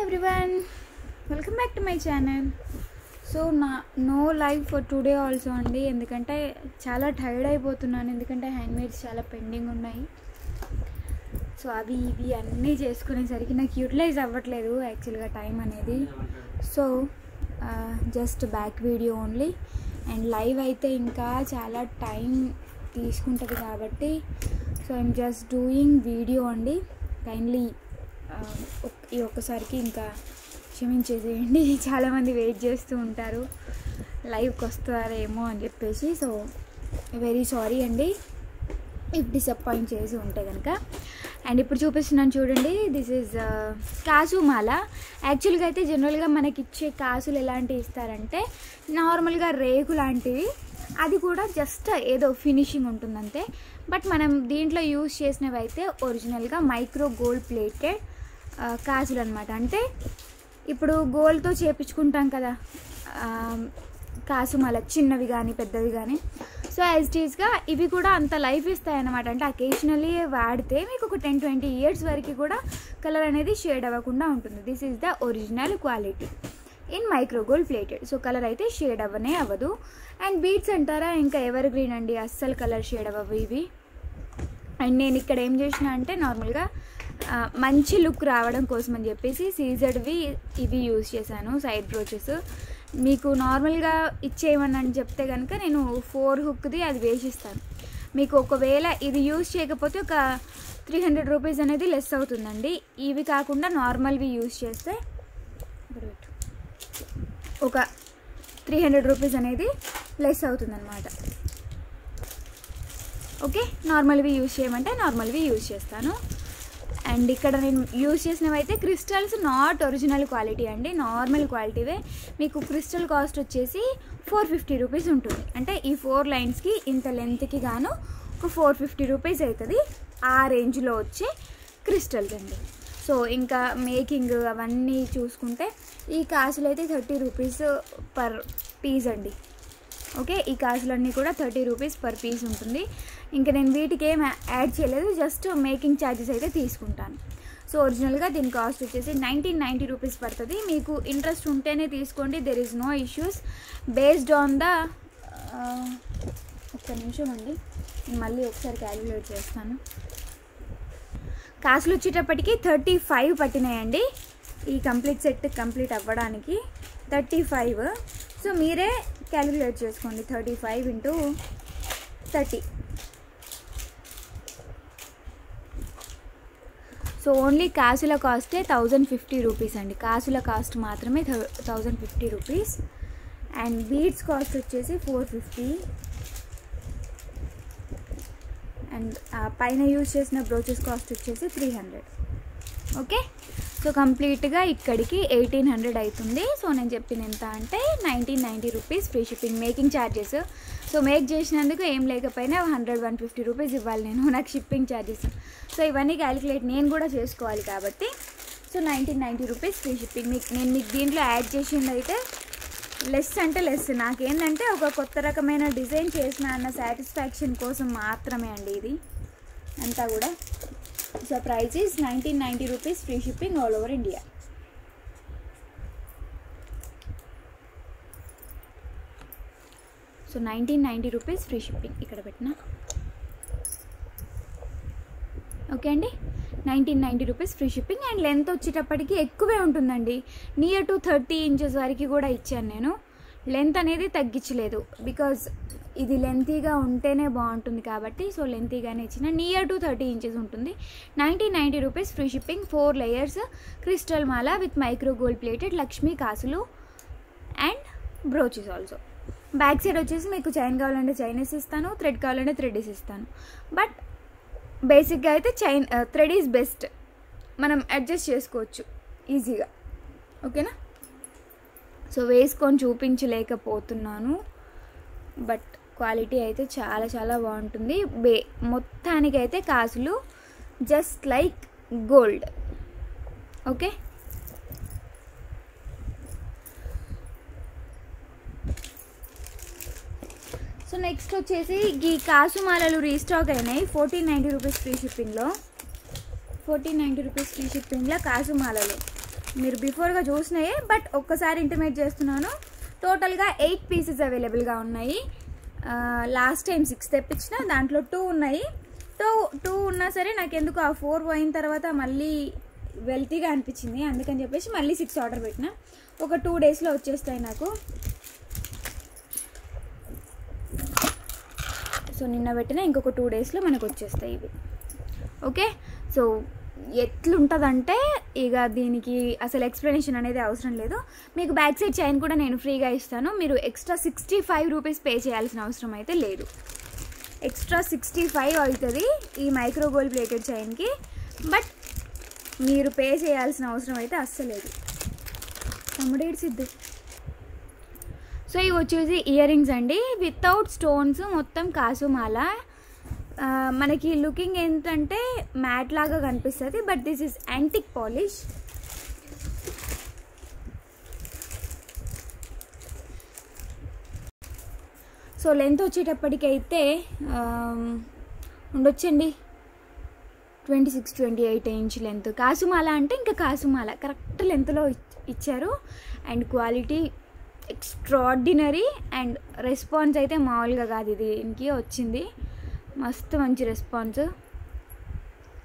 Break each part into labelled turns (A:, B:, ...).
A: everyone, welcome back to my channel. So no live for today also అండి, ఎందుకంటే చాలా tired అయిపోతున్నాను. ఎందుకంటే హ్యాండ్మేడ్స్ చాలా పెండింగ్ ఉన్నాయి. సో అవి ఇవి అన్నీ చేసుకునేసరికి నాకు యూటిలైజ్ అవ్వట్లేదు యాక్చువల్గా టైం అనేది. So just back video only, and live అయితే ఇంకా చాలా టైం తీసుకుంటుంది కాబట్టి so I'm just doing video అండి. కైండ్లీ ఈ ఒక్కసారికి ఇంకా క్షమించేసేయండి. చాలామంది వెయిట్ చేస్తూ ఉంటారు లైవ్కి వస్తారేమో అని చెప్పేసి. సో వెరీ సారీ అండి ఇఫ్ డిసప్పాయింట్ చేసి ఉంటే కనుక. అండ్ ఇప్పుడు చూపిస్తున్నాను చూడండి, దిస్ ఈజ్ కాసు మాల. యాక్చువల్గా అయితే జనరల్గా మనకి ఇచ్చే కాసులు ఎలాంటివి ఇస్తారంటే నార్మల్గా రేకు లాంటివి, అది కూడా జస్ట్ ఏదో ఫినిషింగ్ ఉంటుందంతే. బట్ మనం దీంట్లో యూజ్ చేసినవి అయితే ఒరిజినల్గా మైక్రో గోల్డ్ ప్లేటెడ్ కాసులు అనమాట. అంటే ఇప్పుడు గోల్డ్తో చేపించుకుంటాం కదా కాసు మాల, చిన్నవి కానీ పెద్దవి కానీ. సో యాజ్ ఇట్ ఈస్గా ఇవి కూడా అంత లైఫ్ ఇస్తాయన్నమాట. అంటే అకేషనల్లీ వాడితే మీకు ఒక 10-20 ఇయర్స్ వరకు కూడా కలర్ అనేది షేడ్ అవ్వకుండా ఉంటుంది. This is the original quality in micro gold plated. So colour అయితే షేడ్ అవ్వనే అవ్వదు. అండ్ బీట్స్ అంటారా, ఇంకా ఎవర్ గ్రీన్ అండి, అస్సలు కలర్ షేడ్ అవ్వవు ఇవి. అండ్ నేను ఇక్కడ ఏం చేసిన అంటే నార్మల్గా మంచి లుక్ రావడం కోసం అని చెప్పేసి సీజర్డ్వి ఇవి యూజ్ చేశాను, సైడ్ బ్రోచెస్. మీకు నార్మల్గా ఇచ్చేయమని చెప్తే కనుక నేను 4 హుక్ది అది వేసిస్తాను. మీకు ఒకవేళ ఇది యూజ్ చేయకపోతే ఒక 300 రూపీస్ అనేది లెస్ అవుతుందండి. ఇవి కాకుండా నార్మల్వి యూజ్ చేస్తే ఒక 300 రూపీస్ అనేది లెస్ అవుతుందన్నమాట. ఓకే, నార్మల్వి యూజ్ చేయమంటే నార్మల్వి యూజ్ చేస్తాను. అండ్ ఇక్కడ నేను యూజ్ చేసినవి అయితే క్రిస్టల్స్, నాట్ ఒరిజినల్ క్వాలిటీ అండి, నార్మల్ క్వాలిటీవే. మీకు క్రిస్టల్ కాస్ట్ వచ్చేసి 450 రూపీస్ ఉంటుంది. అంటే ఈ 4 లైన్స్కి ఇంత లెంత్కి గాను ఒక 450 రూపీస్ అవుతుంది. ఆ రేంజ్లో వచ్చే క్రిస్టల్స్ అండి. సో ఇంకా మేకింగ్ అవన్నీ చూసుకుంటే ఈ కాసులు అయితే 30 రూపీస్ పర్ పీస్ అండి. ఓకే, ఈ కాసులన్నీ కూడా 30 రూపీస్ పర్ పీస్ ఉంటుంది. ఇంకా నేను వీటికి ఏం యాడ్ చేయలేదు, జస్ట్ మేకింగ్ ఛార్జెస్ అయితే తీసుకుంటాను. సో ఒరిజినల్గా దీని కాస్ట్ వచ్చేసి 1990 రూపీస్ పడుతుంది. మీకు ఇంట్రెస్ట్ ఉంటేనే తీసుకోండి, there is no issues based on the ఒక్క నిమిషం అండి, నేను మళ్ళీ ఒకసారి క్యాలిక్యులేట్ చేస్తాను. కాసులు వచ్చేటప్పటికి 35 పట్టినాయండి ఈ కంప్లీట్ సెట్ కంప్లీట్ అవ్వడానికి. 35. సో మీరే క్యాలిక్యులేట్ చేసుకోండి, 35 × 30. సో ఓన్లీ కాసుల కాస్టే 1050 రూపీస్ అండి. కాసుల కాస్ట్ మాత్రమే 1050 రూపీస్. అండ్ బీడ్స్ కాస్ట్ వచ్చేసి 450. అండ్ పైన యూజ్ చేసిన బ్రోచెస్ కాస్ట్ వచ్చేసి 300. ఓకే, సో కంప్లీట్గా ఇక్కడికి 1800 అవుతుంది. సో నేను చెప్పిన ఎంత అంటే 1990 rupees free shipping, making charges. So make చేసినందుకు ఏం లేకపోయినా 100-150 రూపీస్ ఇవ్వాలి నేను, నాకు షిప్పింగ్ ఛార్జెస్. సో ఇవన్నీ క్యాలిక్యులేట్ నేను కూడా చేసుకోవాలి కాబట్టి సో 1990 రూపీస్ ఫ్రీ షిప్పింగ్. నేను మీకు దీంట్లో యాడ్ చేసింది అయితే లెస్ అంటే లెస్. నాకేంటంటే ఒక కొత్త రకమైన డిజైన్ చేసిన అన్న సాటిస్ఫాక్షన్ కోసం మాత్రమే అండి ఇది అంతా కూడా. So price is 1990 rupees free shipping all over India. So 1990 rupees free shipping ఇక్కడ పెట్టిన. ఓకే అండి, 1990 rupees free shipping. And length వచ్చేటప్పటికి ఎక్కువే ఉంటుందండి, నియర్ టు 30 ఇంచెస్ వరకు కూడా ఇచ్చాను నేను. లెంత్ అనేది తగ్గించలేదు, బికాజ్ ఇది లెంతీగా ఉంటేనే బాగుంటుంది కాబట్టి. సో లెంతీగానే ఇచ్చిన, నియర్ టు 30 ఇంచెస్ ఉంటుంది. 1990 rupees free shipping. 4 layers crystal మాల with micro gold plated Lakshmi కాసులు and brooches also. Back side వచ్చేసి మీకు చైన్ కావాలంటే చైనీస్ ఇస్తాను, థ్రెడ్ కావాలంటే థ్రెడ్ ఇస్తాను. బట్ బేసిక్గా అయితే థ్రెడ్ ఈజ్ బెస్ట్, మనం అడ్జస్ట్ చేసుకోవచ్చు ఈజీగా. ఓకేనా, సో వేసుకొని చూపించలేకపోతున్నాను, బట్ క్వాలిటీ అయితే చాలా చాలా బాగుంటుంది. మొత్తానికైతే కాసులు just like gold. Okay, so next వచ్చేసి ఈ కాసు మాలలు రీస్టాక్ అయినాయి 1490 రూపీస్ ఫ్రీ షిప్పింగ్లో. 1490 రూపీస్ ఫ్రీ షిప్పింగ్లో కాసు మాలలు. మీరు బిఫోర్గా చూసినాయే, బట్ ఒక్కసారి ఇంటిమేట్ చేస్తున్నాను. టోటల్గా 8 పీసెస్ అవైలబుల్గా ఉన్నాయి. లాస్ట్ టైం 6 తెప్పించిన, దాంట్లో 2 ఉన్నాయి. 2 ఉన్నా సరే నాకు ఎందుకు ఆ 4 పోయిన తర్వాత మళ్ళీ వెల్తీగా అనిపించింది, అందుకని చెప్పేసి మళ్ళీ 6 ఆర్డర్ పెట్టిన. ఒక 2 డేస్లో వచ్చేస్తాయి నాకు. సో నిన్న పెట్టిన ఇంకొక 2 డేస్లో మనకు వచ్చేస్తాయి ఇవి. ఓకే, సో ఎట్లుంటుందంటే ఇక దీనికి అసలు ఎక్స్ప్లెనేషన్ అనేది అవసరం లేదు. మీకు బ్యాక్ సైడ్ చైన్ కూడా నేను ఫ్రీగా ఇస్తాను. మీరు ఎక్స్ట్రా 65 రూపీస్ పే చేయాల్సిన అవసరం అయితే లేదు. ఎక్స్ట్రా 65 అవుతుంది ఈ మైక్రో గోల్డ్ ప్లేటెడ్ చైన్కి, బట్ మీరు పే చేయాల్సిన అవసరం అయితే అస్సలు లేదు. తమ్ముడేడ్సిద్దు. సో ఇవి వచ్చేసి ఇయర్ రింగ్స్ అండి, వితౌట్ స్టోన్స్, మొత్తం కాసుమాల. మనకి లుకింగ్ ఏంటంటే మ్యాట్ లాగా కనిపిస్తుంది, but this is antique polish. So length వచ్చేటప్పటికైతే ఉండొచ్చండి 26-28 ఇంచ్ లెంత్. కాసుమాల అంటే ఇంకా కాసుమాల కరెక్ట్ లెంత్లో ఇచ్చారు. And quality extraordinary, and response అయితే మామూలుగా కాదు, ఇది దీనికి వచ్చింది మస్తు మంచి రెస్పాన్స్.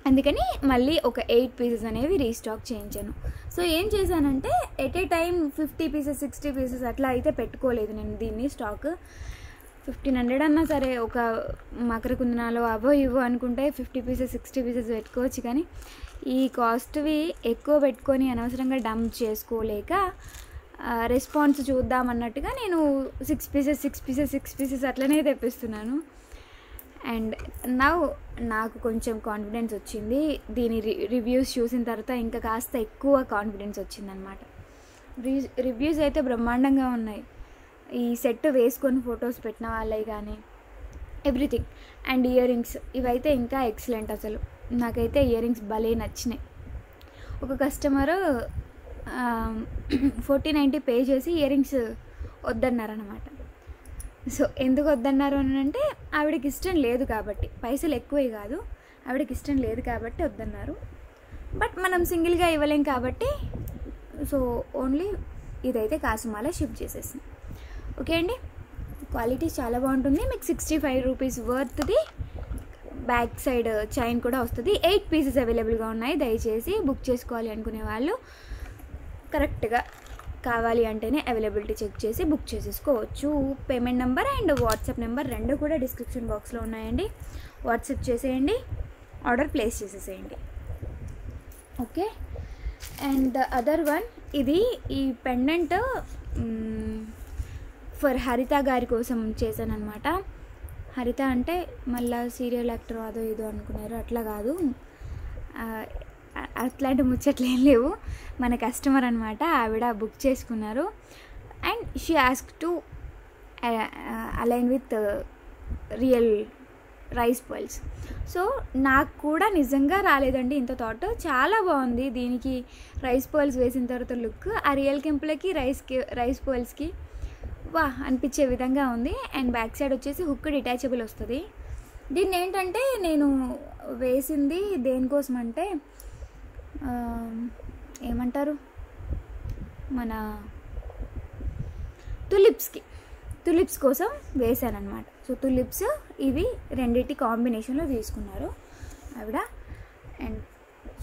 A: అందుకని మళ్ళీ ఒక 8 పీసెస్ అనేవి రీస్టాక్ చేయించాను. సో ఏం చేశానంటే at a time 50 pieces 60 pieces అట్లా అయితే పెట్టుకోలేదు నేను దీన్ని స్టాక్. 1500 అన్నా సరే ఒక మకర కుందనాలు అవో ఇవో అనుకుంటే 50 పీసెస్ 60 పీసెస్ పెట్టుకోవచ్చు, కానీ ఈ కాస్ట్వి ఎక్కువ పెట్టుకొని అనవసరంగా డంప్ చేసుకోలేక రెస్పాన్స్ చూద్దామన్నట్టుగా నేను 6 పీసెస్ అట్లనే తెప్పిస్తున్నాను. అండ్ నాకు కొంచెం కాన్ఫిడెన్స్ వచ్చింది దీని రివ్యూస్ చూసిన తర్వాత, ఇంకా కాస్త ఎక్కువ కాన్ఫిడెన్స్ వచ్చిందనమాట. రివ్యూస్ అయితే బ్రహ్మాండంగా ఉన్నాయి. ఈ సెట్ వేసుకొని ఫొటోస్ పెట్టిన వాళ్ళవి కానీ ఎవ్రీథింగ్. అండ్ ఇయర్ రింగ్స్ ఇవైతే ఇంకా ఎక్సలెంట్. అసలు నాకైతే ఇయర్ రింగ్స్ భలే నచ్చినాయి. ఒక కస్టమరు 4090 పే చేసి ఇయర్ రింగ్స్ వద్దన్నారనమాట. సో ఎందుకు వద్దన్నారు అని అంటే ఆవిడకి ఇష్టం లేదు కాబట్టి, పైసలు ఎక్కువే కాదు, ఆవిడకి ఇష్టం లేదు కాబట్టి వద్దన్నారు. బట్ మనం సింగిల్గా ఇవ్వలేం కాబట్టి సో ఓన్లీ ఇదైతే కాసుమాల షిప్ చేసేసింది. ఓకే అండి, క్వాలిటీ చాలా బాగుంటుంది. మీకు 65 రూపీస్ వర్త్ది బ్యాక్ సైడ్ చైన్ కూడా వస్తుంది. 8 పీసెస్ అవైలబుల్గా ఉన్నాయి. దయచేసి బుక్ చేసుకోవాలి అనుకునే వాళ్ళు కరెక్ట్గా కావాలి అంటేనే అవైలబిలిటీ చెక్ చేసి బుక్ చేసేసుకోవచ్చు. Payment number and WhatsApp number రెండు కూడా డిస్క్రిప్షన్ బాక్స్లో ఉన్నాయండి. వాట్సాప్ చేసేయండి, ఆర్డర్ ప్లేస్ చేసేసేయండి. Okay, and the other one, ఇది ఈ పెండెంట్ ఫర్ హరిత గారి కోసం చేశానమాట. హరిత అంటే మళ్ళీ సీరియల్ యాక్టర్ అదో ఇదో అనుకున్నారు, అట్లా కాదు, అట్లాంటి ముచ్చట్లు ఏం లేవు. మన కస్టమర్ అనమాట, ఆవిడ బుక్ చేసుకున్నారు. And she ask to align with real rice pearls. So నాకు కూడా నిజంగా రాలేదండి ఇంత థాట్, చాలా బాగుంది. దీనికి రైస్ పర్ల్స్ వేసిన తర్వాత లుక్ ఆ రియల్ కెంపులకి రైస్ పర్ల్స్కి వా అనిపించే విధంగా ఉంది. అండ్ బ్యాక్ సైడ్ వచ్చేసి హుక్ డిటాచబుల్ వస్తుంది. దీన్ని ఏంటంటే నేను వేసింది దేనికోసం అంటే ఏమంటారు, మన తులిప్స్ కోసం వేసానమాట. సో తులిప్స్ ఇవి రెండింటి కాంబినేషన్లో తీసుకున్నారు ఆవిడ. అండ్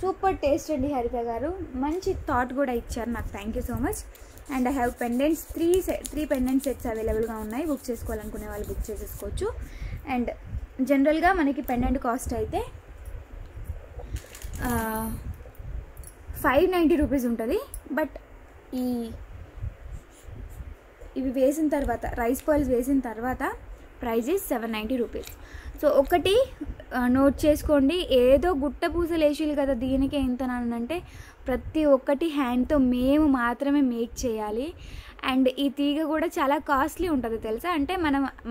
A: సూపర్ టేస్ట్ అండి హరిత గారు, మంచి థాట్ కూడా ఇచ్చారు నాకు. Thank you so much. And I have pendants, three pendant sets అవైలబుల్గా ఉన్నాయి. బుక్ చేసుకోవాలనుకునే వాళ్ళు బుక్ చేసేసుకోవచ్చు. అండ్ జనరల్గా మనకి పెండెంట్ కాస్ట్ అయితే 590 రూపీస్ ఉంటుంది. బట్ ఇవి వేసిన తర్వాత, రైస్ పర్ల్స్ వేసిన తర్వాత ప్రైజ్ ఈజ్ 790 రూపీస్. సో ఒకటి నోట్ చేసుకోండి, ఏదో గుట్ట పూసలు వేసిలు కదా దీనికే ఇంతనంటే ప్రతి ఒక్కటి హ్యాండ్తో మేము మాత్రమే మేక్ చేయాలి. అండ్ ఈ తీగ కూడా చాలా కాస్ట్లీ ఉంటుంది తెలుసా, అంటే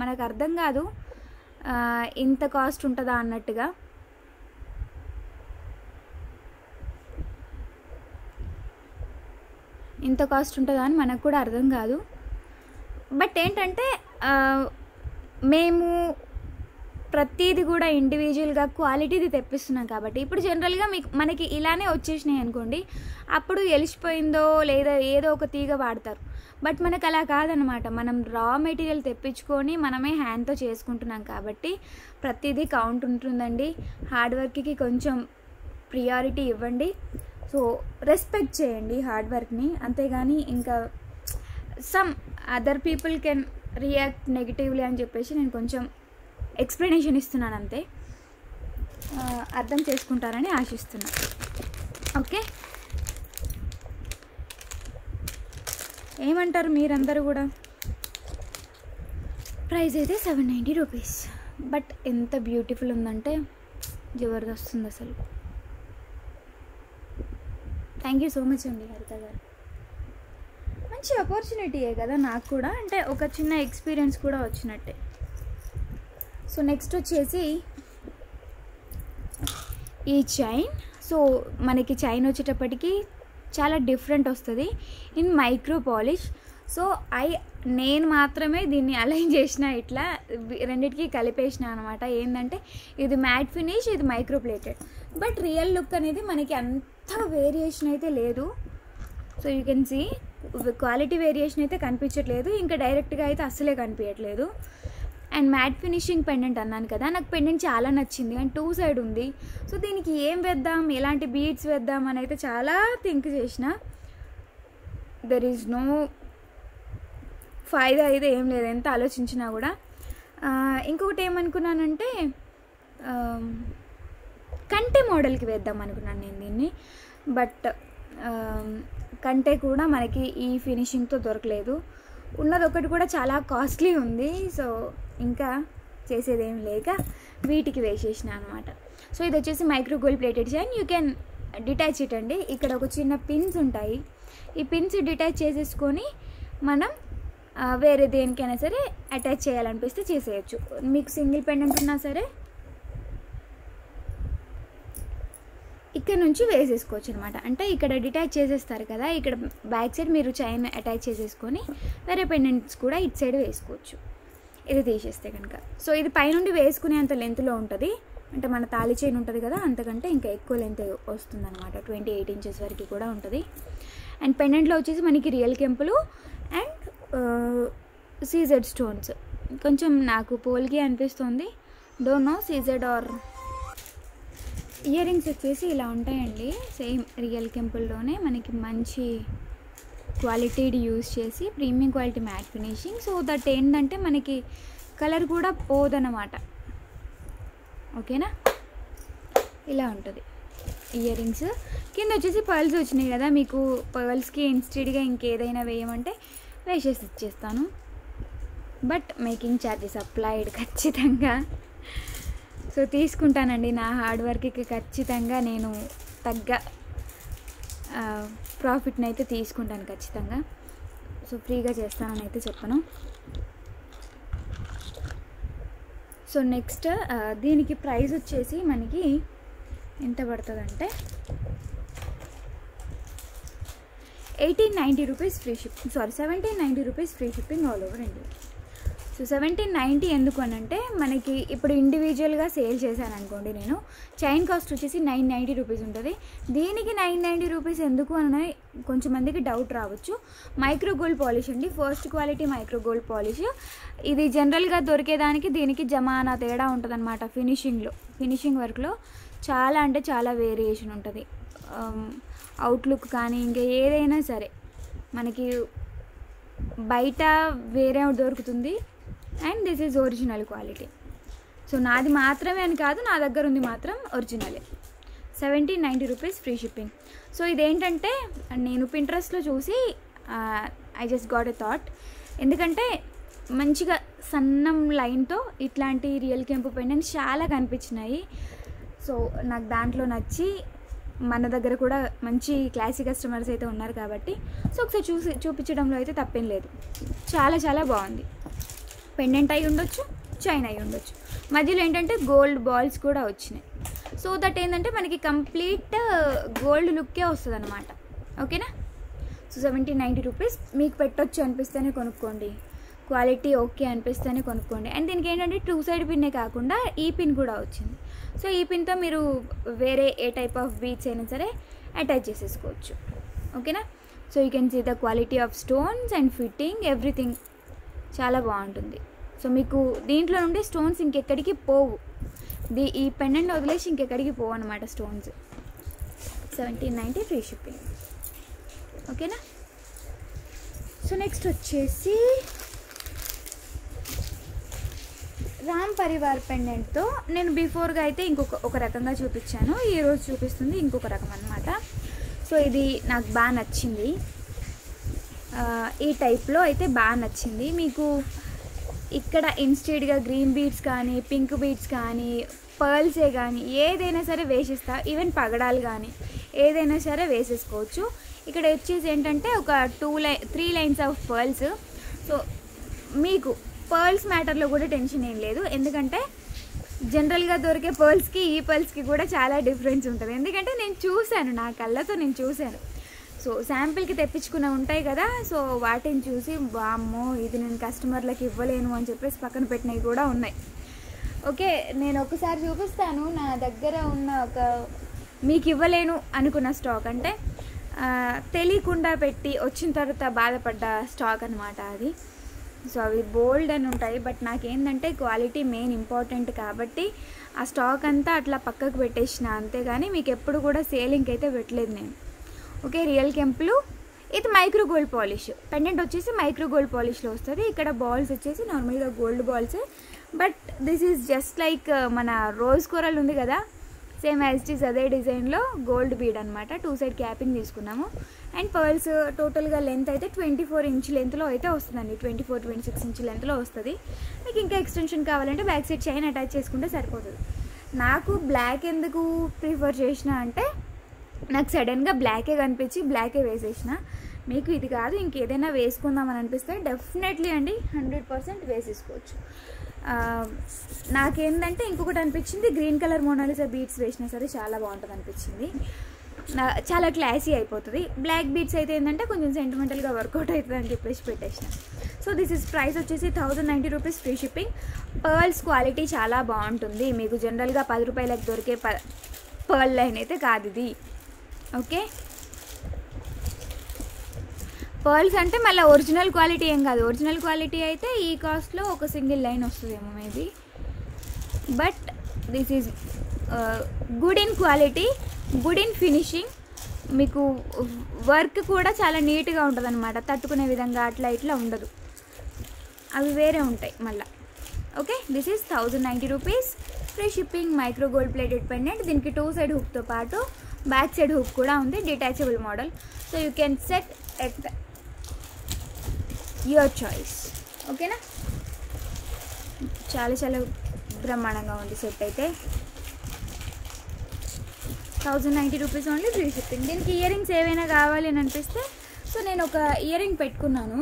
A: మనకు అర్థం కాదు ఇంత కాస్ట్ ఉంటుందా అన్నట్టుగా. ఇంత కాస్ట్ ఉంటుందా అని మనకు కూడా అర్థం కాదు. బట్ ఏంటంటే మేము ప్రతిదీ కూడా ఇండివిజువల్గా క్వాలిటీది తెప్పిస్తున్నాం కాబట్టి ఇప్పుడు జనరల్గా మనకి ఇలానే వచ్చేసినాయి అనుకోండి, అప్పుడు ఎలిసిపోయిందో లేదా ఏదో ఒక తీగ వాడతారు. బట్ మనకు అలా కాదనమాట, మనం రా మెటీరియల్ తెప్పించుకొని మనమే హ్యాండ్తో చేసుకుంటున్నాం కాబట్టి ప్రతిదీ కౌంట్ ఉంటుందండి. హార్డ్ వర్క్కి కొంచెం ప్రియారిటీ ఇవ్వండి. సో రెస్పెక్ట్ చేయండి హార్డ్ వర్క్ని, అంతేగాని ఇంకా some other people can react negatively అని చెప్పేసి నేను కొంచెం ఎక్స్ప్లెనేషన్ ఇస్తున్నాను అంతే. అర్థం చేసుకుంటారని ఆశిస్తున్నాను. ఓకే, ఏమంటారు మీరందరూ కూడా? ప్రైస్ అయితే 790 రూపీస్. బట్ ఎంత బ్యూటిఫుల్ ఉందంటే జబర్దస్త్ ఉంది అసలు. థ్యాంక్ యూ సో మచ్ అండి హరిత గారు. మంచి ఆపర్చునిటీయే కదా నాకు కూడా, అంటే ఒక చిన్న ఎక్స్పీరియన్స్ కూడా వచ్చినట్టే. సో నెక్స్ట్ వచ్చేసి ఈ చైన్. సో మనకి చైన్ వచ్చేటప్పటికి చాలా డిఫరెంట్ వస్తుంది ఇన్ మైక్రో పాలిష్. సో నేను మాత్రమే దీన్ని అలైన్ చేసిన, ఇట్లా రెండిటికి కలిపేసిన అనమాట. ఏంటంటే ఇది మ్యాట్ ఫినిష్, ఇది micro plated. But real look అనేది మనకి అంత వేరియేషన్ అయితే లేదు. So you can see quality variation అయితే కనిపించట్లేదు, ఇంకా డైరెక్ట్గా అయితే అస్సలే కనిపించట్లేదు. అండ్ మ్యాట్ ఫినిషింగ్ పెండెంట్ అన్నాను కదా, నాకు పెండెంట్ చాలా నచ్చింది అండ్ 2 సైడ్ ఉంది. సో దీనికి ఏం వేద్దాం, ఎలాంటి బీడ్స్ వేద్దాం అని అయితే చాలా థింక్ చేసిన. దెర్ ఈజ్ నో ఫాయిదా అయితే ఏం లేదు ఎంత ఆలోచించినా కూడా. ఇంకొకటి ఏమనుకున్నానంటే కంటే మోడల్కి వేద్దాం అనుకున్నాను నేను దీన్ని. బట్ కంటే కూడా మనకి ఈ ఫినిషింగ్తో దొరకలేదు, ఉన్నది ఒకటి కూడా చాలా కాస్ట్లీ ఉంది. సో ఇంకా చేసేదేం లేక వీటికి వేసేసిన అనమాట. సో ఇది వచ్చేసి micro gold plated chain. You can detach it అండి. ఇక్కడ ఒక చిన్న పిన్స్ ఉంటాయి, ఈ పిన్స్ డిటాచ్ చేసేసుకొని మనం వేరే దేనికైనా సరే అటాచ్ చేయాలనిపిస్తే చేసేయచ్చు. మీకు సింగిల్ పెండెంట్ ఉన్నా సరే ఇక్కడ నుంచి వేసేసుకోవచ్చు అనమాట. అంటే ఇక్కడ డిటాచ్ చేసేస్తారు కదా, ఇక్కడ బ్యాక్ సైడ్ మీరు చైన్ అటాచ్ చేసేసుకొని వేరే పెండెంట్స్ కూడా ఇటు సైడ్ వేసుకోవచ్చు ఇది తీసేస్తే కనుక. సో ఇది పైనుండి వేసుకునేంత లెంత్లో ఉంటుంది, అంటే మన తాళి చైన్ ఉంటుంది కదా అంతకంటే ఇంకా ఎక్కువ లెంత్ వస్తుంది అనమాట. 28 ఇంచెస్ వరకు కూడా ఉంటుంది. అండ్ పెండెంట్లో వచ్చేసి మనకి రియల్ కెంపులు అండ్ సీజెడ్ స్టోన్స్. కొంచెం నాకు పోల్కి అనిపిస్తుంది, don't know CZ or. Earrings వచ్చేసి ఇలా ఉంటాయండి, సేమ్ రియల్ కెంపుల్లోనే మనకి మంచి క్వాలిటీడ్ యూజ్ చేసి premium quality matte finishing. So that ఏంటంటే మనకి కలర్ కూడా పోదన్నమాట. ఓకేనా, ఇలా ఉంటుంది ఇయర్ రింగ్స్. కింద వచ్చేసి పర్ల్స్ వచ్చినాయి కదా, మీకు పర్ల్స్కి ఇన్స్టెడ్గా ఇంకేదైనా వేయమంటే వేసేసి ఇచ్చేస్తాను. బట్ మేకింగ్ ఛార్జెస్ అప్లైడ్ ఖచ్చితంగా. సో తీసుకుంటానండి, నా హార్డ్ వర్క్కి ఖచ్చితంగా నేను తగ్గ ప్రాఫిట్ని అయితే తీసుకుంటాను ఖచ్చితంగా. సో ఫ్రీగా చేస్తానని అయితే చెప్పను. సో నెక్స్ట్ దీనికి ప్రైస్ వచ్చేసి మనకి ఎంత పడుతుందంటే 1890 rupees free shipping, 1790 rupees free shipping all over India. So 1790 ఎందుకు అని అంటే మనకి ఇప్పుడు ఇండివిజువల్గా సేల్ చేశాను అనుకోండి, నేను చైన్ కాస్ట్ వచ్చేసి 990 రూపీస్ ఉంటుంది. దీనికి 990 రూపీస్ ఎందుకు అని కొంచెం మందికి డౌట్ రావచ్చు. మైక్రో గోల్డ్ పాలిష్ అండి, first quality micro gold polish. ఇది జనరల్గా దొరికేదానికి దీనికి జమానా తేడా ఉంటుంది అనమాట. ఫినిషింగ్ వర్క్లో చాలా అంటే చాలా వేరియేషన్ ఉంటుంది. అవుట్లుక్ కానీ ఇంకా ఏదైనా సరే మనకి బయట వేరే దొరుకుతుంది and this is original quality. So నాది మాత్రమే అని కాదు, నా దగ్గర ఉంది మాత్రం ఒరిజినలే. 1790 రూపీస్ ఫ్రీ షిప్పింగ్. సో ఇదేంటంటే నేను పింట్రెస్ట్లో చూసి I just got a thought, ఎందుకంటే మంచిగా సన్నం లైన్తో ఇట్లాంటి రియల్ కెంపు పెండెంట్స్ చాలా కనిపించినాయి. సో నాకు దాంట్లో నచ్చి, మన దగ్గర కూడా మంచి క్లాసీ కస్టమర్స్ అయితే ఉన్నారు కాబట్టి సో ఒకసారి చూపించడంలో అయితే తప్పేం లేదు. చాలా చాలా బాగుంది. పెండెంట్ అయి ఉండొచ్చు, చైన్ అయి ఉండొచ్చు, మధ్యలో ఏంటంటే గోల్డ్ బాల్స్ కూడా వచ్చినాయి. సో దట్ ఏంటంటే మనకి కంప్లీట్ గోల్డ్ లుక్కే వస్తుంది అనమాట. ఓకేనా. సో 1790 రూపీస్ మీకు పెట్టొచ్చు అనిపిస్తేనే కొనుక్కోండి, క్వాలిటీ ఓకే అనిపిస్తేనే కొనుక్కోండి. అండ్ దీనికి ఏంటంటే 2 సైడ్ పిన్నే కాకుండా ఈ పిన్ కూడా వచ్చింది. సో ఈ పిన్తో మీరు వేరే ఏ టైప్ ఆఫ్ బీడ్స్ అయినా సరే అటాచ్ చేసేసుకోవచ్చు. ఓకేనా. So you can see the quality of stones and fitting everything చాలా బాగుంటుంది. సో మీకు దీంట్లో నుండి స్టోన్స్ ఇంకెక్కడికి పోవు. ఈ పెండెంట్ వదిలేసి ఇంకెక్కడికి పోవు అనమాట స్టోన్స్. 1790 free shipping. ఓకేనా. సో నెక్స్ట్ వచ్చేసి రామ్ పరివార్ పెండెంట్తో నేను బిఫోర్గా అయితే ఒక రకంగా చూపించాను, ఈరోజు చూపిస్తుంది ఇంకొక రకం అనమాట. సో ఇది నాకు బాగా నచ్చింది, ఈ టైప్లో అయితే బాగా నచ్చింది. మీకు ఇక్కడ ఇన్స్టెడ్గా గ్రీన్ బీడ్స్ కానీ పింక్ బీడ్స్ కానీ పర్ల్సే కానీ ఏదైనా సరే వేసిస్తా, ఈవెన్ పగడాలు కానీ ఏదైనా సరే వేసేసుకోవచ్చు. ఇక్కడ వచ్చేసి ఏంటంటే ఒక 3 లైన్స్ ఆఫ్ పర్ల్స్. సో మీకు పర్ల్స్ మ్యాటర్లో కూడా టెన్షన్ ఏం లేదు, ఎందుకంటే జనరల్గా దొరికే పర్ల్స్కి ఈ పర్ల్స్కి కూడా చాలా డిఫరెన్స్ ఉంటుంది. ఎందుకంటే నేను చూశాను, నా కళ్ళతో నేను చూశాను. సో శాంపిల్కి తెప్పించుకున్న ఉంటాయి కదా, సో వాటిని చూసి వామ్మో ఇది నేను కస్టమర్లకు ఇవ్వలేను అని చెప్పేసి పక్కన పెట్టినవి కూడా ఉన్నాయి. ఓకే, నేను ఒకసారి చూపిస్తాను నా దగ్గర ఉన్న మీకు ఇవ్వలేను అనుకున్న స్టాక్. అంటే తెలియకుండా పెట్టి వచ్చిన తర్వాత బాధపడ్డ స్టాక్ అనమాట అది. సో అవి బోల్డ్ అని ఉంటాయి, బట్ నాకేంటంటే క్వాలిటీ మెయిన్ ఇంపార్టెంట్ కాబట్టి ఆ స్టాక్ అంతా అట్లా పక్కకు పెట్టేసిన, అంతేగాని మీకు ఎప్పుడు కూడా సేలింగ్కి అయితే పెట్టలేదు నేను. ఓకే, రియల్ కెంపులు. ఇది మైక్రో గోల్డ్ పాలిష్ పెండెంట్ వచ్చేసి మైక్రో గోల్డ్ పాలిష్లో వస్తుంది. ఇక్కడ బాల్స్ వచ్చేసి నార్మల్గా గోల్డ్ బాల్సే, but this is just like మన రోజ్ కోరల్ ఉంది కదా, సేమ్ యాజ్ ఇట్ ఈస్ అదే డిజైన్లో గోల్డ్ బీడ్ అనమాట. 2 సైడ్ క్యాపింగ్ తీసుకున్నాము. అండ్ పర్ల్స్ టోటల్గా లెంత్ అయితే 24 ఇంచ్ లెంత్లో అయితే వస్తుందండి, 24-26 ఇంచ్ లెంత్లో వస్తుంది. మీకు ఇంకా ఎక్స్టెన్షన్ కావాలంటే బ్యాక్ సైడ్ చైన్ అటాచ్ చేసుకుంటే సరిపోతుంది. నాకు బ్లాక్ ఎందుకు ప్రిఫర్ చేసిన అంటే నాకు సడన్గా బ్లాకే కనిపించి బ్లాకే వేసేసిన. మీకు ఇది కాదు ఇంకేదైనా వేసుకుందామని అనిపిస్తే డెఫినెట్లీ అండి 100% వేసేసుకోవచ్చు. నాకేంటంటే ఇంకొకటి అనిపించింది, గ్రీన్ కలర్ మోనాలిసా బీడ్స్ వేసినా సరే చాలా బాగుంటుంది అనిపించింది, చాలా క్లాసీ అయిపోతుంది. బ్లాక్ బీడ్స్ అయితే ఏంటంటే కొంచెం సెంటిమెంటల్గా వర్కౌట్ అవుతుంది అని చెప్పేసి పెట్టేసిన. సో దిస్ ఇస్ ప్రైస్ వచ్చేసి 1090 rupees free shipping. Pearls quality చాలా బాగుంటుంది, మీకు జనరల్గా 10 రూపాయలకు దొరికే పర్ల్ లైన్ అయితే కాదు ఇది. ఓకే, పర్ల్స్ అంటే మళ్ళీ ఒరిజినల్ క్వాలిటీ ఏం కాదు. ఒరిజినల్ క్వాలిటీ అయితే ఈ కాస్ట్లో ఒక సింగిల్ లైన్ వస్తుందేమో maybe, but this is good in quality, good in finishing. మీకు వర్క్ కూడా చాలా నీట్గా ఉంటుంది అనమాట, తట్టుకునే విధంగా అట్లా ఇట్లా ఉండదు, అవి వేరే ఉంటాయి మళ్ళీ. Okay, this is 1090 rupees free shipping micro gold plated pendant. దీనికి 2 సైడ్ హుక్తో పాటు బ్యాక్ సైడ్ హుక్ కూడా ఉంది, detachable model. So you can set at your choice. ఓకేనా, చాలా చాలా బ్రహ్మాండంగా ఉంది సెట్ అయితే. 1090 రూపీస్ ఓన్లీ ఫ్రీ షిప్పింగ్. దీనికి ఇయర్ రింగ్స్ ఏవైనా కావాలి అని అనిపిస్తే, సో నేను ఒక ఇయర్ రింగ్ పెట్టుకున్నాను,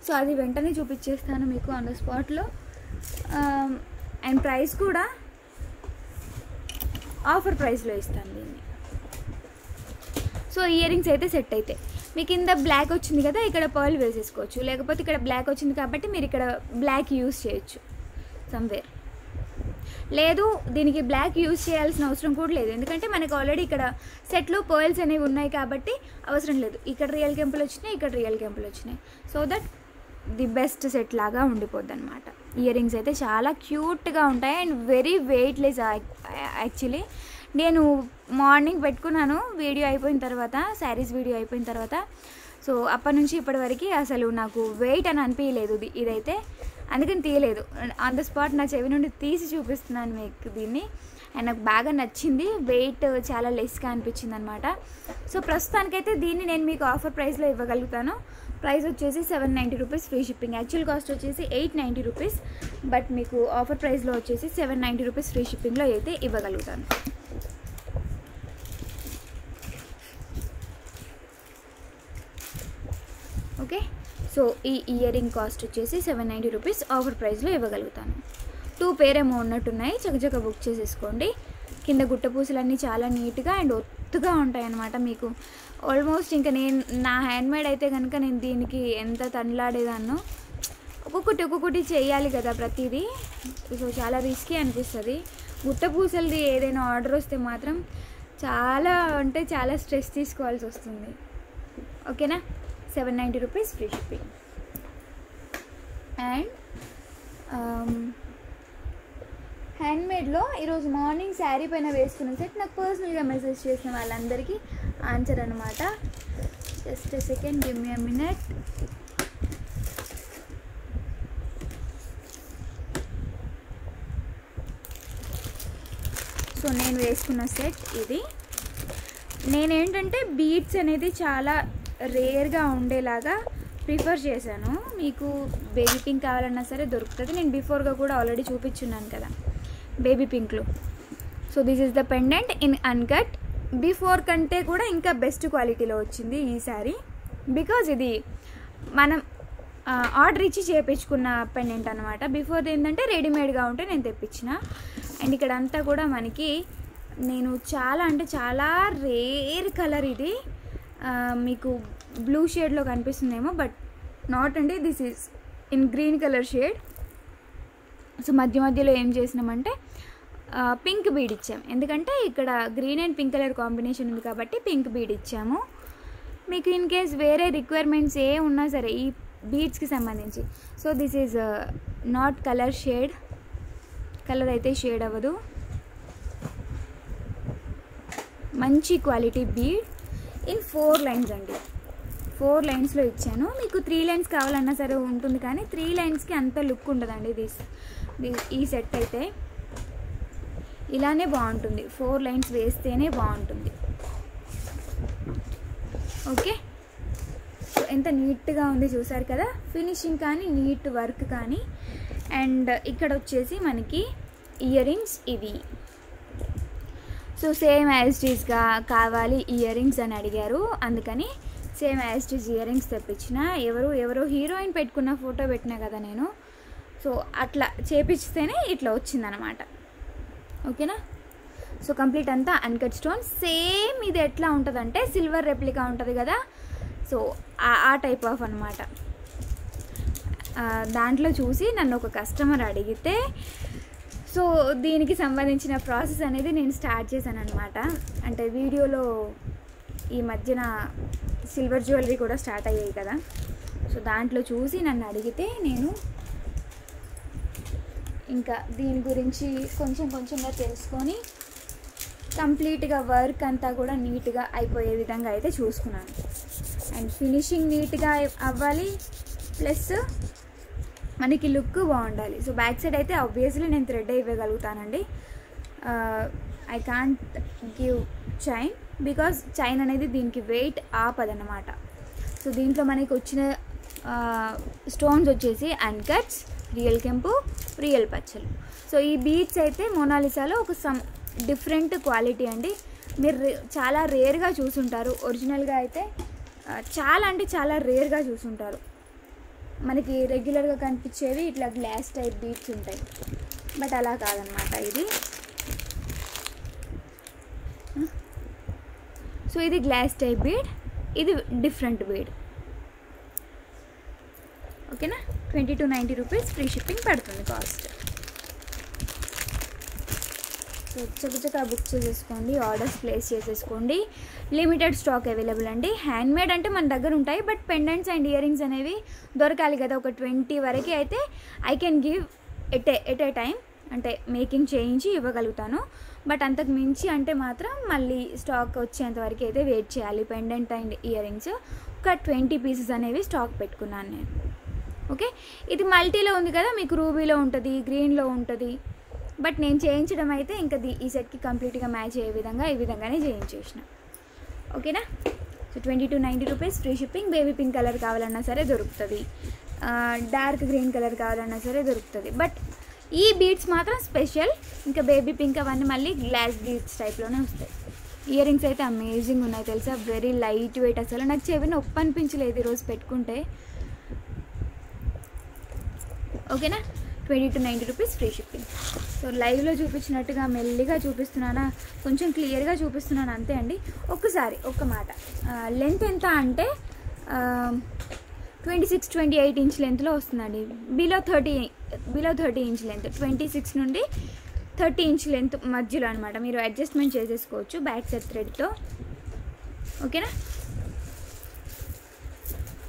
A: సో అది వెంటనే చూపించేస్తాను మీకు ఆన్ ద స్పాట్లో. అండ్ ప్రైస్ కూడా ఆఫర్ ప్రైస్లో ఇస్తాను దీన్ని. సో ఇయర్ రింగ్స్ అయితే సెట్ అయితే మీకు కింద బ్లాక్ వచ్చింది కదా, ఇక్కడ పర్ల్ వేసేసుకోవచ్చు, లేకపోతే ఇక్కడ బ్లాక్ వచ్చింది కాబట్టి మీరు ఇక్కడ బ్లాక్ యూస్ చేయొచ్చు సమ్వేర్. లేదు దీనికి బ్లాక్ యూజ్ చేయాల్సిన అవసరం కూడా లేదు, ఎందుకంటే మనకు ఆల్రెడీ ఇక్కడ సెట్లో పర్ల్స్ అనేవి ఉన్నాయి కాబట్టి అవసరం లేదు. ఇక్కడ రియల్ కెంపులు వచ్చినాయి, ఇక్కడ రియల్ కెంపులు వచ్చినాయి, so that the best set లాగా ఉండిపోద్ది అనమాట. ఇయర్ రింగ్స్ అయితే చాలా క్యూట్గా ఉంటాయి అండ్ వెరీ వెయిట్లెస్. యాక్చువల్లీ నేను మార్నింగ్ పెట్టుకున్నాను వీడియో అయిపోయిన తర్వాత, శారీస్ వీడియో అయిపోయిన తర్వాత. సో అప్పటి నుంచి ఇప్పటి వరకు అసలు నాకు వెయిట్ అని అనిపించలేదు ఇదైతే, అందుకని తీయలేదు. ఆన్ ద స్పాట్ నా చెవి నుండి తీసి చూపిస్తున్నాను మీకు దీన్ని. అండ్ నాకు బాగా నచ్చింది, వెయిట్ చాలా లెస్గా అనిపించింది అనమాట. సో ప్రస్తుతానికైతే దీన్ని నేను మీకు ఆఫర్ ప్రైస్లో ఇవ్వగలుగుతాను. ప్రైస్ వచ్చేసి 790 rupees free shipping. Actual cost వచ్చేసి 890 రూపీస్, బట్ మీకు ఆఫర్ ప్రైస్లో వచ్చేసి 790 రూపీస్ ఫ్రీ షిప్పింగ్లో అయితే ఇవ్వగలుగుతాను. ఓకే, సో ఈ ఇయర్ రింగ్ కాస్ట్ వచ్చేసి 790 రూపీస్ ఆఫర్ ప్రైస్లో ఇవ్వగలుగుతాను. 2 పేర్ ఏమో ఉన్నట్టున్నాయి, చకచక బుక్ చేసేసుకోండి. కింద గుట్టపూసలన్నీ చాలా నీట్గా అండ్ ఒత్తుగా ఉంటాయన్నమాట. మీకు ఆల్మోస్ట్ ఇంకా నా హ్యాండ్మేడ్ అయితే కనుక నేను దీనికి ఎంత తన్లాడేదాన్నో, ఒక్కొక్కటి చేయాలి కదా ప్రతిదీ. సో చాలా రిస్కీ అనిపిస్తుంది. గుట్ట పూసలది ఏదైనా ఆర్డర్ వస్తే మాత్రం చాలా అంటే చాలా స్ట్రెస్ తీసుకోవాల్సి వస్తుంది. ఓకేనా, 790 రూపీస్ ఫ్రీ షిప్పింగ్. అండ్ హ్యాండ్మేడ్లో ఈరోజు మార్నింగ్ శారీ పైన వేసుకున్న సెట్ నాకు పర్సనల్గా మెసేజ్ చేసిన వాళ్ళందరికీ ఆన్సర్ అనమాట. Just second, give me a minute. So నేను వేసుకున్న సెట్ ఇది. నేనేంటంటే బీడ్స్ అనేది చాలా రేర్గా ఉండేలాగా ప్రిఫర్ చేశాను. మీకు బేబీ పింక్ కావాలన్నా సరే దొరుకుతుంది. నేను బిఫోర్గా కూడా ఆల్రెడీ చూపించున్నాను కదా బేబీ పింక్లో. So this is the pendant in uncut. Before కంటే కూడా ఇంకా బెస్ట్ క్వాలిటీలో వచ్చింది ఈ సారీ. బికాజ్ ఇది మనం ఆర్డర్ ఇచ్చి చేయించుకున్న పెండెంట్ అనమాట. బిఫోర్ ఏంటంటే రెడీమేడ్గా ఉంటే నేను తెప్పించిన. అండ్ ఇక్కడ అంతా కూడా మనకి నేను చాలా అంటే చాలా రేర్ కలర్ ఇది. మీకు బ్లూ షేడ్లో కనిపిస్తుందేమో, బట్ నాట్ అండి, this is in green colour shade. So మధ్యలో ఏం చేసినామంటే పింక్ బీడ్ ఇచ్చాం. ఎందుకంటే ఇక్కడ green and pink colour combination ఉంది కాబట్టి పింక్ బీడ్ ఇచ్చాము. మీకు ఇన్ కేస్ వేరే రిక్వైర్మెంట్స్ ఏ ఉన్నా సరే ఈ బీడ్స్కి సంబంధించి. So this is not colour shade, colour అయితే షేడ్ అవ్వదు. మంచి క్వాలిటీ బీడ్ ఇన్ 4 లైన్స్ అండి. 4 లైన్స్లో ఇచ్చాను. మీకు 3 లైన్స్ కావాలన్నా సరే ఉంటుంది, కానీ 3 లైన్స్కి అంత లుక్ ఉండదండి. ఈ సెట్ అయితే ఇలానే బాగుంటుంది. 4 లైన్స్ వేస్తేనే బాగుంటుంది. ఓకే, సో ఎంత నీట్గా ఉంది చూసారు కదా, ఫినిషింగ్ కానీ నీట్ వర్క్ కానీ. అండ్ ఇక్కడ వచ్చేసి మనకి ఇయర్ రింగ్స్ ఇవి. సో సేమ్ యాజ్ టీజ్గా కావాలి ఇయర్ రింగ్స్ అని అడిగారు, అందుకని same as it is earrings తెప్పించిన. ఎవరో హీరోయిన్ పెట్టుకున్న ఫోటో పెట్టినా కదా నేను. సో అట్లా చేపిస్తేనే ఇట్లా వచ్చిందనమాట. ఓకేనా, సో కంప్లీట్ అంతా అన్కట్ స్టోన్. సేమ్ ఇది ఎట్లా ఉంటుందంటే సిల్వర్ రెప్లికా ఉంటుంది కదా, సో ఆ టైప్ ఆఫ్ అనమాట. దాంట్లో చూసి నన్ను ఒక కస్టమర్ అడిగితే సో దీనికి సంబంధించిన ప్రాసెస్ అనేది నేను స్టార్ట్ చేశాను అనమాట. అంటే వీడియోలో ఈ మధ్యన సిల్వర్ జ్యువెలరీ కూడా స్టార్ట్ అయ్యాయి కదా, సో దాంట్లో చూసి నన్ను అడిగితే నేను ఇంకా దీని గురించి కొంచెంగా తెలుసుకొని కంప్లీట్గా వర్క్ అంతా కూడా నీట్గా అయిపోయే విధంగా అయితే చూసుకున్నాను. అండ్ ఫినిషింగ్ నీట్గా అవ్వాలి, ప్లస్ మనకి లుక్ బాగుండాలి. సో బ్యాక్ సైడ్ అయితే ఆబ్వియస్లీ నేను థ్రెడ్ ఇవ్వగలుగుతానండి. I can't give chain because chain అనేది దీనికి వెయిట్ ఆపదన్నమాట. సో దీంట్లో మనకి వచ్చిన స్టోన్స్ వచ్చేసి అన్కట్స్, రియల్ కెంపు, రియల్ పచ్చలు. సో ఈ బీడ్స్ అయితే మోనాలిసాలో ఒక డిఫరెంట్ క్వాలిటీ అండి. మీరు చాలా రేర్గా చూసుంటారు. ఒరిజినల్గా అయితే చాలా అంటే చాలా రేర్గా చూసుంటారు. మనకి రెగ్యులర్గా కనిపించేవి ఇట్లా గ్లాస్ టైప్ బీడ్స్ ఉంటాయి, బట్ అలా కాదనమాట ఇది. సో ఇది గ్లాస్ టైప్ బీడ్, ఇది డిఫరెంట్ బీడ్. ఓకేనా, 2290 రూపీస్ ఫ్రీ షిప్పింగ్ పడుతుంది కాస్ట్. సో చక్కగా బుక్ చేసేసుకోండి, ఆర్డర్స్ ప్లేస్ చేసేసుకోండి. లిమిటెడ్ స్టాక్ అవైలబుల్ అండి. హ్యాండ్మేడ్ అంటే మన దగ్గర ఉంటాయి, but pendants and ear rings అనేవి దొరకాలి కదా. ఒక 20 వరకు అయితే I can give at a time, అంటే మేకింగ్ చేయించి ఇవ్వగలుగుతాను. బట్ అంతకు మించి అంటే మాత్రం మళ్ళీ స్టాక్ వచ్చేంత వరకు అయితే వెయిట్ చేయాలి. పెండెంట్ అండ్ ఇయర్ రింగ్స్ ఒక 20 పీసెస్ అనేవి స్టాక్ పెట్టుకున్నాను నేను. ఓకే, ఇది మల్టీలో ఉంది కదా, మీకు రూబీలో ఉంటుంది, గ్రీన్లో ఉంటుంది. బట్ నేను చేయించడం అయితే ఇంకా ఈ సెట్కి కంప్లీట్గా మ్యాచ్ అయ్యే విధంగా ఈ విధంగానే చేయించేసిన. ఓకేనా, so 2290 rupees free shipping. Baby pink colour కావాలన్నా సరే దొరుకుతుంది, డార్క్ గ్రీన్ కలర్ కావాలన్నా సరే దొరుకుతుంది. బట్ ఈ బీడ్స్ మాత్రం స్పెషల్. ఇంకా బేబీ పింక్ అవన్నీ మళ్ళీ గ్లాస్ బీడ్స్ టైప్లోనే వస్తాయి. ఇయర్ రింగ్స్ అయితే అమేజింగ్ ఉన్నాయి తెలుసా, వెరీ లైట్ వెయిట్. అసలు నాకు చెవి నొప్పి అనిపించలేదు ఈరోజు పెట్టుకుంటే. ఓకేనా, 2290 రూపీస్ ఫ్రీ షిప్పింగ్. సో లైవ్లో చూపించినట్టుగా మెల్లిగా చూపిస్తున్నానా, కొంచెం క్లియర్గా చూపిస్తున్నాను అంతే అండి. ఒక్క మాట, లెంత్ ఎంత అంటే 26-28 ఇంచ్ లెంత్లో వస్తుందండి. బిలో 30 ఇంచ్ లెంత్, 26 నుండి 30 ఇంచ్ లెంత్ మధ్యలో అనమాట. మీరు అడ్జస్ట్మెంట్ చేసేసుకోవచ్చు బ్యాక్ సైడ్ థ్రెడ్తో. ఓకేనా?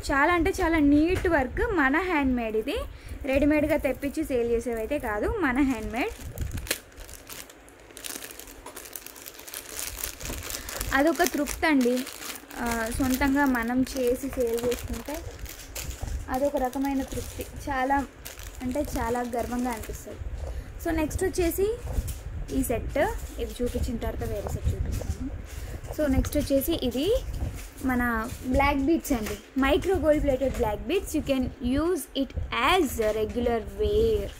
A: చాలా అంటే చాలా నీట్ వర్క్, మన హ్యాండ్మేడ్. ఇది రెడీమేడ్గా తెప్పించి సేల్ చేసేవైతే కాదు, మన హ్యాండ్మేడ్. అదొక తృప్తి అండి, సొంతంగా మనం చేసి సేల్ చేసుకుంటే అదొక రకమైన తృప్తి. చాలా అంటే చాలా గర్వంగా అనిపిస్తుంది. సో నెక్స్ట్ వచ్చేసి ఈ సెట్, ఇది చూపించిన తర్వాత వేరే సెట్ చూపిస్తాను. సో నెక్స్ట్ వచ్చేసి ఇది మన బ్లాక్ బీడ్స్ అండి, micro gold plated black beads. You can use it as regular wear.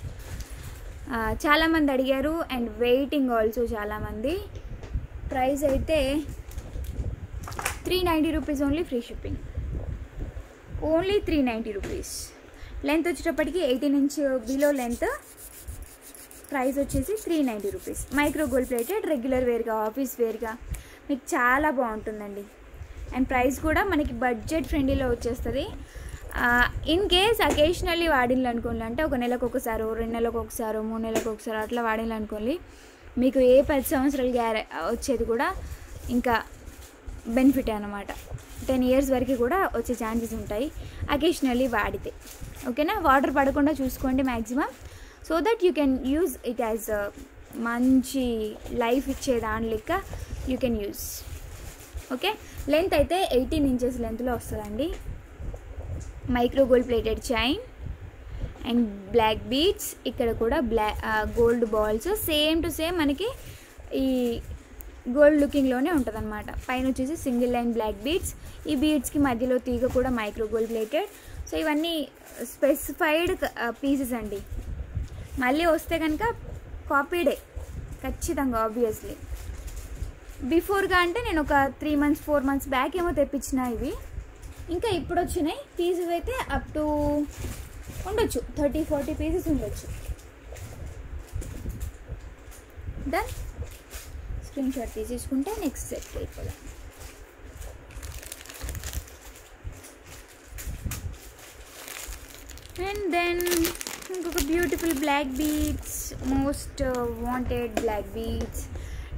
A: చాలామంది అడిగారు అండ్ వెయిటింగ్ ఆల్సో చాలామంది. ప్రైస్ అయితే 390 rupees only, free shipping. Only 390 rupees. Length వచ్చేటప్పటికి 18 ఇంచ్ బిలో లెంత్. ప్రైస్ వచ్చేసి 390 rupees. Micro gold plated, regular వేర్గా, office వేర్గా మీకు చాలా బాగుంటుందండి. అండ్ ప్రైస్ కూడా మనకి బడ్జెట్ ఫ్రెండ్లీలో వచ్చేస్తుంది. ఇన్ కేస్ అకేషనల్లీ వాడిల్లు అనుకోండి, అంటే ఒక నెలకు ఒకసారి, 2 నెలలకు ఒకసారి, 3 నెలలకు ఒకసారి అట్లా వాడిల్లు అనుకోండి, మీకు ఏ 10 సంవత్సరాలు వచ్చేది కూడా ఇంకా బెనిఫిట్ అనమాట. 10 ఇయర్స్ వరకు కూడా వచ్చే ఛాన్సెస్ ఉంటాయి అకేషనల్లీ వాడితే. ఓకేనా? వాటర్ పడకుండా చూసుకోండి maximum, so that you can use it as మంచి లైఫ్ ఇచ్చే దాని లెక్క you can use. Okay, length అయితే 18 ఇంచెస్ లెంత్లో వస్తుందండి. Micro gold plated chain and black beads. ఇక్కడ కూడా gold balls, same to same మనకి ఈ గోల్డ్ లుకింగ్లోనే ఉంటుంది అనమాట. పైన వచ్చేసి సింగిల్ లైన్ బ్లాక్ బీడ్స్. ఈ బీడ్స్కి మధ్యలో తీగ కూడా మైక్రో గోల్డ్ ప్లేటెడ్. సో ఇవన్నీ స్పెసిఫైడ్ పీసెస్ అండి. మళ్ళీ వస్తే కనుక కాపీడే ఖచ్చితంగా, ఆబ్వియస్లీ. బిఫోర్గా అంటే నేను ఒక 3 months 4 months బ్యాక్ ఏమో తెప్పించిన ఇవి. ఇంకా ఇప్పుడు వచ్చినాయి పీసెస్ అయితే అప్ టు ఉండొచ్చు 30-40 పీసెస్ ఉండొచ్చు. డన్. స్క్రీన్ షాట్ తీసేసుకుంటే నెక్స్ట్ సెట్ అయిపోదాం. అండ్ దెన్ ఇంకొక beautiful black beads, most wanted black beads.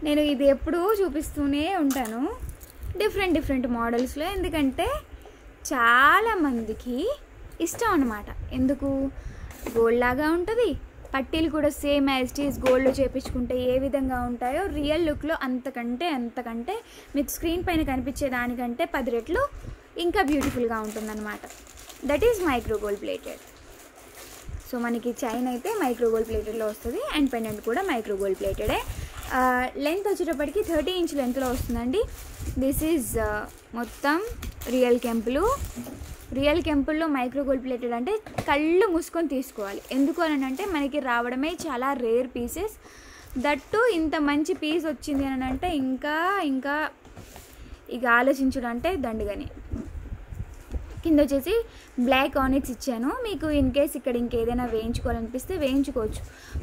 A: నేను ఇది ఎప్పుడూ చూపిస్తూనే ఉంటాను డిఫరెంట్ మోడల్స్లో, ఎందుకంటే చాలామందికి ఇష్టం అన్నమాట. ఎందుకు? గోల్డ్ లాగా ఉంటుంది, పట్టీలు కూడా సేమ్ యాజ్ ఇట్ ఈస్ గోల్డ్లో చేపించుకుంటే ఏ విధంగా ఉంటాయో రియల్ లుక్లో అంతకంటే మీకు స్క్రీన్ పైన కనిపించే దానికంటే 10 రెట్లు ఇంకా బ్యూటిఫుల్గా ఉంటుందన్నమాట. That is micro gold plated. So మనకి చైన్ అయితే మైక్రో గోల్డ్ ప్లేటెడ్లో వస్తుంది అండ్ పెండెంట్ కూడా మైక్రో గోల్డ్ ప్లేటెడే. లెంత్ వచ్చేటప్పటికి 30 ఇంచ్ లెంత్లో వస్తుందండి. దిస్ ఈజ్ మొత్తం రియల్ కెంపుల్లో మైక్రో గోల్డ్ ప్లేటెడ్ అంటే కళ్ళు మూసుకొని తీసుకోవాలి. ఎందుకు అని అంటే మనకి రావడమే చాలా రేర్ పీసెస్. దట్టు ఇంత మంచి పీస్ వచ్చింది అని అంటే ఇంకా ఇక ఆలోచించడం అంటే దండుగానే. కింద వచ్చేసి బ్లాక్ ఆనిక్స్ ఇచ్చాను. మీకు ఇన్ కేస్ ఇక్కడ ఇంకేదైనా వేయించుకోవాలనిపిస్తే వేయించుకోవచ్చు.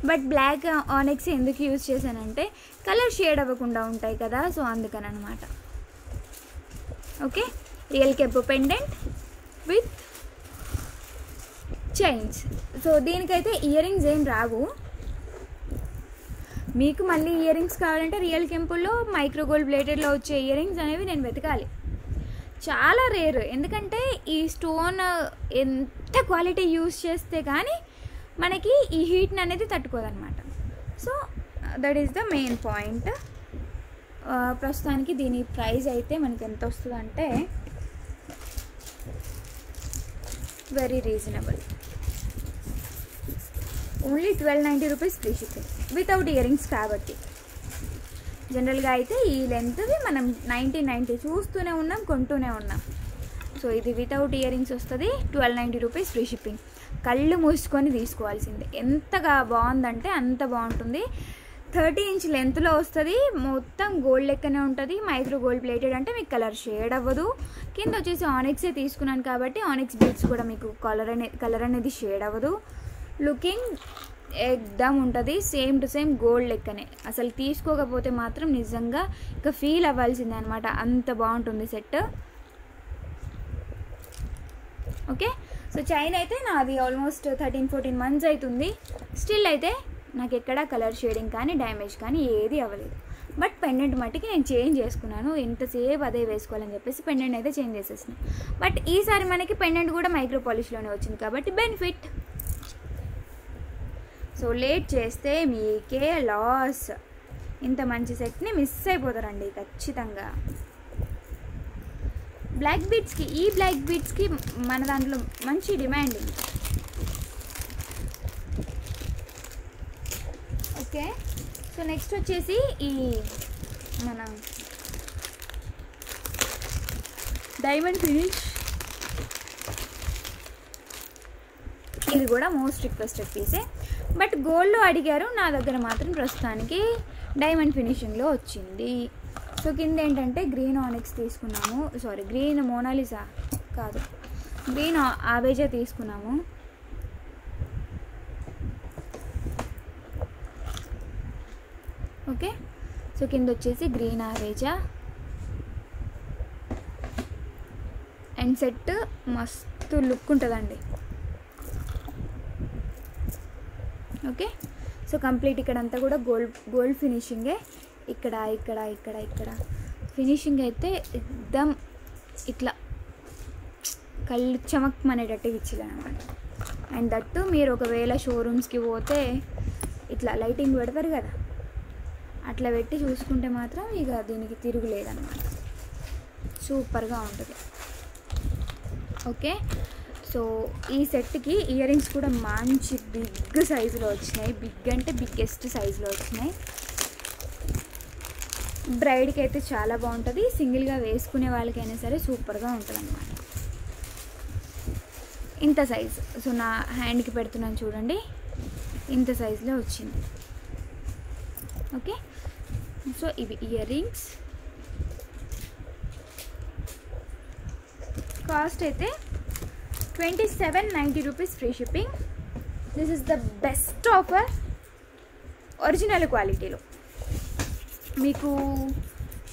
A: బట్ బ్లాక్ ఆనిక్స్ ఎందుకు యూజ్ చేశానంటే కలర్ షేడ్ అవ్వకుండా ఉంటాయి కదా, సో అందుకని అనమాట. ఓకే, రియల్ కెప్ పెండెంట్ విత్ చైన్స్. సో దీనికైతే ఇయర్ రింగ్స్ ఏం రావు. మీకు మళ్ళీ ఇయర్ రింగ్స్ కావాలంటే రియల్ కెంపుల్లో మైక్రో గోల్డ్ ప్లేటెడ్లో వచ్చే ఇయర్ రింగ్స్ అనేవి నేను వెతకాలి. చాలా రేర్, ఎందుకంటే ఈ స్టోన్ ఎంత క్వాలిటీ యూజ్ చేస్తే కానీ మనకి ఈ హీట్ని అనేది తట్టుకోదన్నమాట. So that is the main point. ప్రస్తుతానికి దీని ప్రైస్ అయితే మనకి ఎంత వస్తుందంటే very reasonable, only 1290 rupees free shipping without earrings కాబట్టి. జనరల్గా అయితే ఈ లెంత్ది మనం 1990 చూస్తూనే ఉన్నాం, కొంటూనే ఉన్నాం. సో ఇది వితౌట్ ఇయర్ రింగ్స్ వస్తుంది, 1290 రూపీస్ ఫ్రీ షిప్పింగ్. కళ్ళు మూసుకొని తీసుకోవాల్సిందే. ఎంతగా బాగుందంటే అంత బాగుంటుంది. 30 ఇంచ్ లెంత్లో వస్తుంది, మొత్తం గోల్డ్ లెక్కనే ఉంటుంది. మైక్రో గోల్డ్ ప్లేటెడ్ అంటే మీకు కలర్ షేడ్ అవ్వదు. కింద వచ్చేసి ఆనిక్సే తీసుకున్నాను కాబట్టి ఆనిక్స్ బీడ్స్ కూడా మీకు కలర్ అనేది షేడ్ అవ్వదు. లుకింగ్ ఎక్దమ్ ఉంటుంది, సేమ్ టు సేమ్ గోల్డ్ లెక్కనే. అసలు తీసుకోకపోతే మాత్రం నిజంగా ఇక ఫీల్ అవ్వాల్సిందే అనమాట, అంత బాగుంటుంది సెట్. ఓకే. సో చైన్ అయితే నాది ఆల్మోస్ట్ 13-14 months అవుతుంది. స్టిల్ అయితే నాకు ఎక్కడ కలర్ షేడింగ్ కానీ డ్యామేజ్ కానీ ఏది అవ్వలేదు. బట్ పెండెంట్ మట్టికి నేను చేంజ్ చేసుకున్నాను. ఎంతసేపు అదే వేసుకోవాలని చెప్పేసి పెండెంట్ అయితే చేంజ్ చేసేసిన. బట్ ఈసారి మనకి పెండెంట్ కూడా మైక్రో పాలిష్లోనే వచ్చింది కాబట్టి బెనిఫిట్. సో లేట్ చేస్తే మీకే లాస్. ఇంత మంచి సెట్ని మిస్ అయిపోతారండి ఖచ్చితంగా. బ్లాక్ బీడ్స్కి, ఈ బ్లాక్ బీడ్స్కి మన దాంట్లో మంచి డిమాండ్ ఉంది. ఓకే. సో నెక్స్ట్ వచ్చేసి ఈ మన డైమండ్ ఫినిష్, ఇది కూడా మోస్ట్ రిక్వెస్టెడ్ పీసే. బట్ గోల్డ్లో అడిగారు, నా దగ్గర మాత్రం ప్రస్తుతానికి డైమండ్ ఫినిషింగ్లో వచ్చింది. సో కింద ఏంటంటే గ్రీన్ ఆనిక్స్ తీసుకున్నాము, సారీ గ్రీన్ మోనాలిసా కాదు, గ్రీన్ ఆవేజా తీసుకున్నాము. ఓకే. సో కింద వచ్చేసి గ్రీన్ ఆవేజా అండ్ సెట్ మస్తు లుక్ ఉంటుందండి. ఓకే. సో కంప్లీట్ ఇక్కడంతా కూడా గోల్డ్ ఫినిషింగే. ఇక్కడ ఇక్కడ ఇక్కడ ఇక్కడ ఫినిషింగ్ అయితే ఎక్దమ్ ఇట్లా కళ్ళు చమక్మనేటట్టు ఇచ్చింది అనమాట. అండ్ దట్టు మీరు ఒకవేళ షోరూమ్స్కి పోతే ఇట్లా లైటింగ్ పెడతారు కదా, అట్లా పెట్టి చూసుకుంటే మాత్రం ఇక దీనికి తిరుగులేదన్నమాట. సూపర్గా ఉంటుంది. ఓకే. సో ఈ సెట్కి ఇయర్ రింగ్స్ కూడా మంచి బిగ్ సైజులో వచ్చినాయి. బిగ్ అంటే బిగ్గెస్ట్ సైజులో వచ్చినాయి. బ్రైడ్కి అయితే చాలా బాగుంటుంది, సింగిల్గా వేసుకునే వాళ్ళకైనా సరే సూపర్గా ఉంటుంది అన్నమాట. ఇంత సైజు. సో నా హ్యాండ్కి పెడుతున్నాను చూడండి, ఇంత సైజులో వచ్చింది. ఓకే. సో ఇవి ఇయర్ రింగ్స్. కాస్ట్ అయితే 2790 rupees free shipping. This is the best offer. Original క్వాలిటీలో మీకు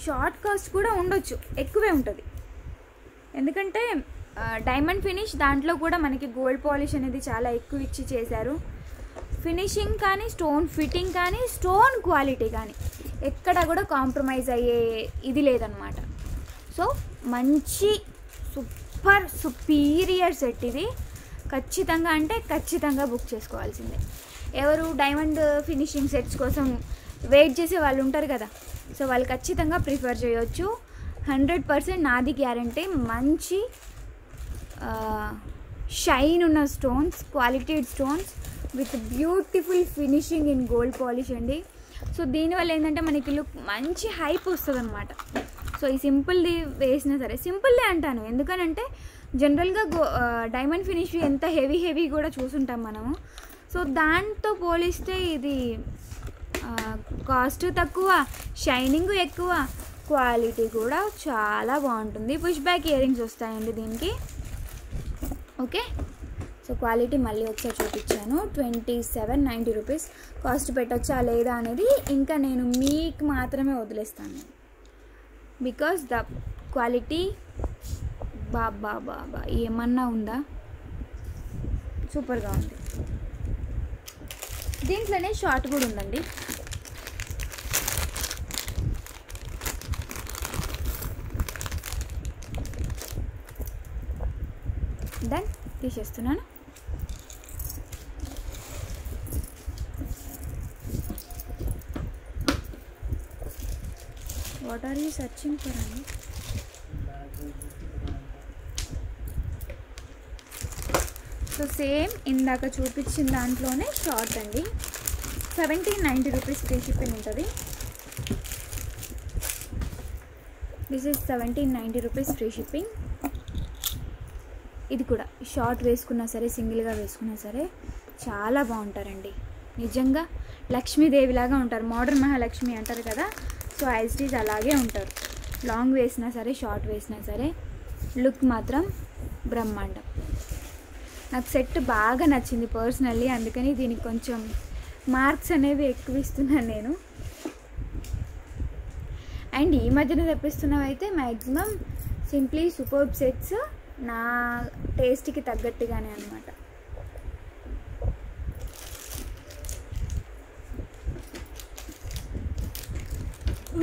A: షార్ట్ కాస్ట్ కూడా ఉండొచ్చు, ఎక్కువే ఉంటుంది. ఎందుకంటే డైమండ్ ఫినిష్ దాంట్లో కూడా మనకి గోల్డ్ పాలిష్ అనేది చాలా ఎక్కువ ఇచ్చి చేశారు. ఫినిషింగ్ కానీ, స్టోన్ ఫిట్టింగ్ కానీ, స్టోన్ క్వాలిటీ కానీ ఎక్కడ కూడా కాంప్రమైజ్ అయ్యే ఇది లేదనమాట. సో మంచి సూపర్ సుపీరియర్ సెట్ ఇది. ఖచ్చితంగా అంటే ఖచ్చితంగా బుక్ చేసుకోవాల్సిందే. ఎవరు డైమండ్ ఫినిషింగ్ సెట్స్ కోసం వెయిట్ చేసే వాళ్ళు ఉంటారు కదా, సో వాళ్ళు ఖచ్చితంగా ప్రిఫర్ చేయొచ్చు. 100% నాది గ్యారంటీ. మంచి షైన్ ఉన్న స్టోన్స్, క్వాలిటీడ్ stones with beautiful finishing in gold polish అండి. సో దీనివల్ల ఏంటంటే మనకి లుక్ మంచి హైప్ వస్తుంది అనమాట. సో ఈ సింపుల్ది వేసినా సరే, సింపుల్దే అంటాను ఎందుకనంటే జనరల్గా డైమండ్ ఫినిష్ ఎంత హెవీ కూడా చూసుంటాం మనము. సో దాంతో పోలిస్తే ఇది కాస్ట్ తక్కువ, షైనింగ్ ఎక్కువ, క్వాలిటీ కూడా చాలా బాగుంటుంది. పుష్ బ్యాక్ ఇయర్ రింగ్స్ వస్తాయండి దీనికి. ఓకే. సో క్వాలిటీ మళ్ళీ ఒకసారి చూపించాను. 2790 రూపీస్. కాస్ట్ పెట్టచ్చా లేదా అనేది ఇంకా నేను మీకు మాత్రమే వదిలేస్తాను. బికాస్ ద క్వాలిటీ బాబా ఏమన్నా ఉందా, సూపర్గా ఉంది. దీంట్లోనే షార్ట్ కూడా ఉందండి. దెన్ తీసేస్తున్నాను. What are you searching for అని? సో సేమ్ ఇందాక చూపించిన దాంట్లోనే షార్ట్ అండి. 1790 రూపీస్ ఫ్రీ షిప్పింగ్ ఉంటుంది. This is 1790 rupees free shipping. ఇది కూడా షార్ట్ వేసుకున్నా సరే, సింగిల్గా వేసుకున్నా సరే చాలా బాగుంటారండి. నిజంగా లక్ష్మీదేవిలాగా ఉంటారు. మోడర్న్ మహాలక్ష్మి అంటారు కదా, సో యాజ్ ఇట్ ఈజ్ అలాగే ఉంటారు. లాంగ్ వేసినా సరే, షార్ట్ వేసినా సరే లుక్ మాత్రం బ్రహ్మాండం. నాకు సెట్ బాగా నచ్చింది పర్సనల్లీ, అందుకని దీనికి కొంచెం మార్క్స్ అనేవి ఎక్కువ ఇస్తున్నాను నేను. అండ్ ఈ మధ్యన తెప్పిస్తున్నవైతే మ్యాక్సిమం సింప్లీ సూపర్బ్ సెట్స్ నా టేస్ట్కి తగ్గట్టుగానే అనమాట.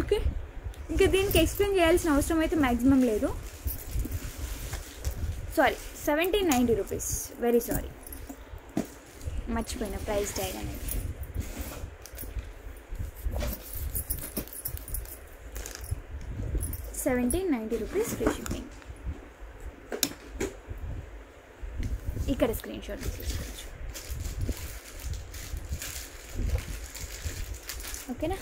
A: ఓకే, ఇంకా దీనికి ఎక్స్ప్లెయిన్ చేయాల్సిన అవసరం అయితే మ్యాక్సిమం లేదు. Sorry, 1790 rupees. వెరీ సారీ, మర్చిపోయిన ప్రైస్ ట్యాగ్ అనేది. ₹1790 ఫ్రీ షిప్పింగ్. ఇక్కడ స్క్రీన్ షాట్ తీసుకోవచ్చు. ఓకేనా?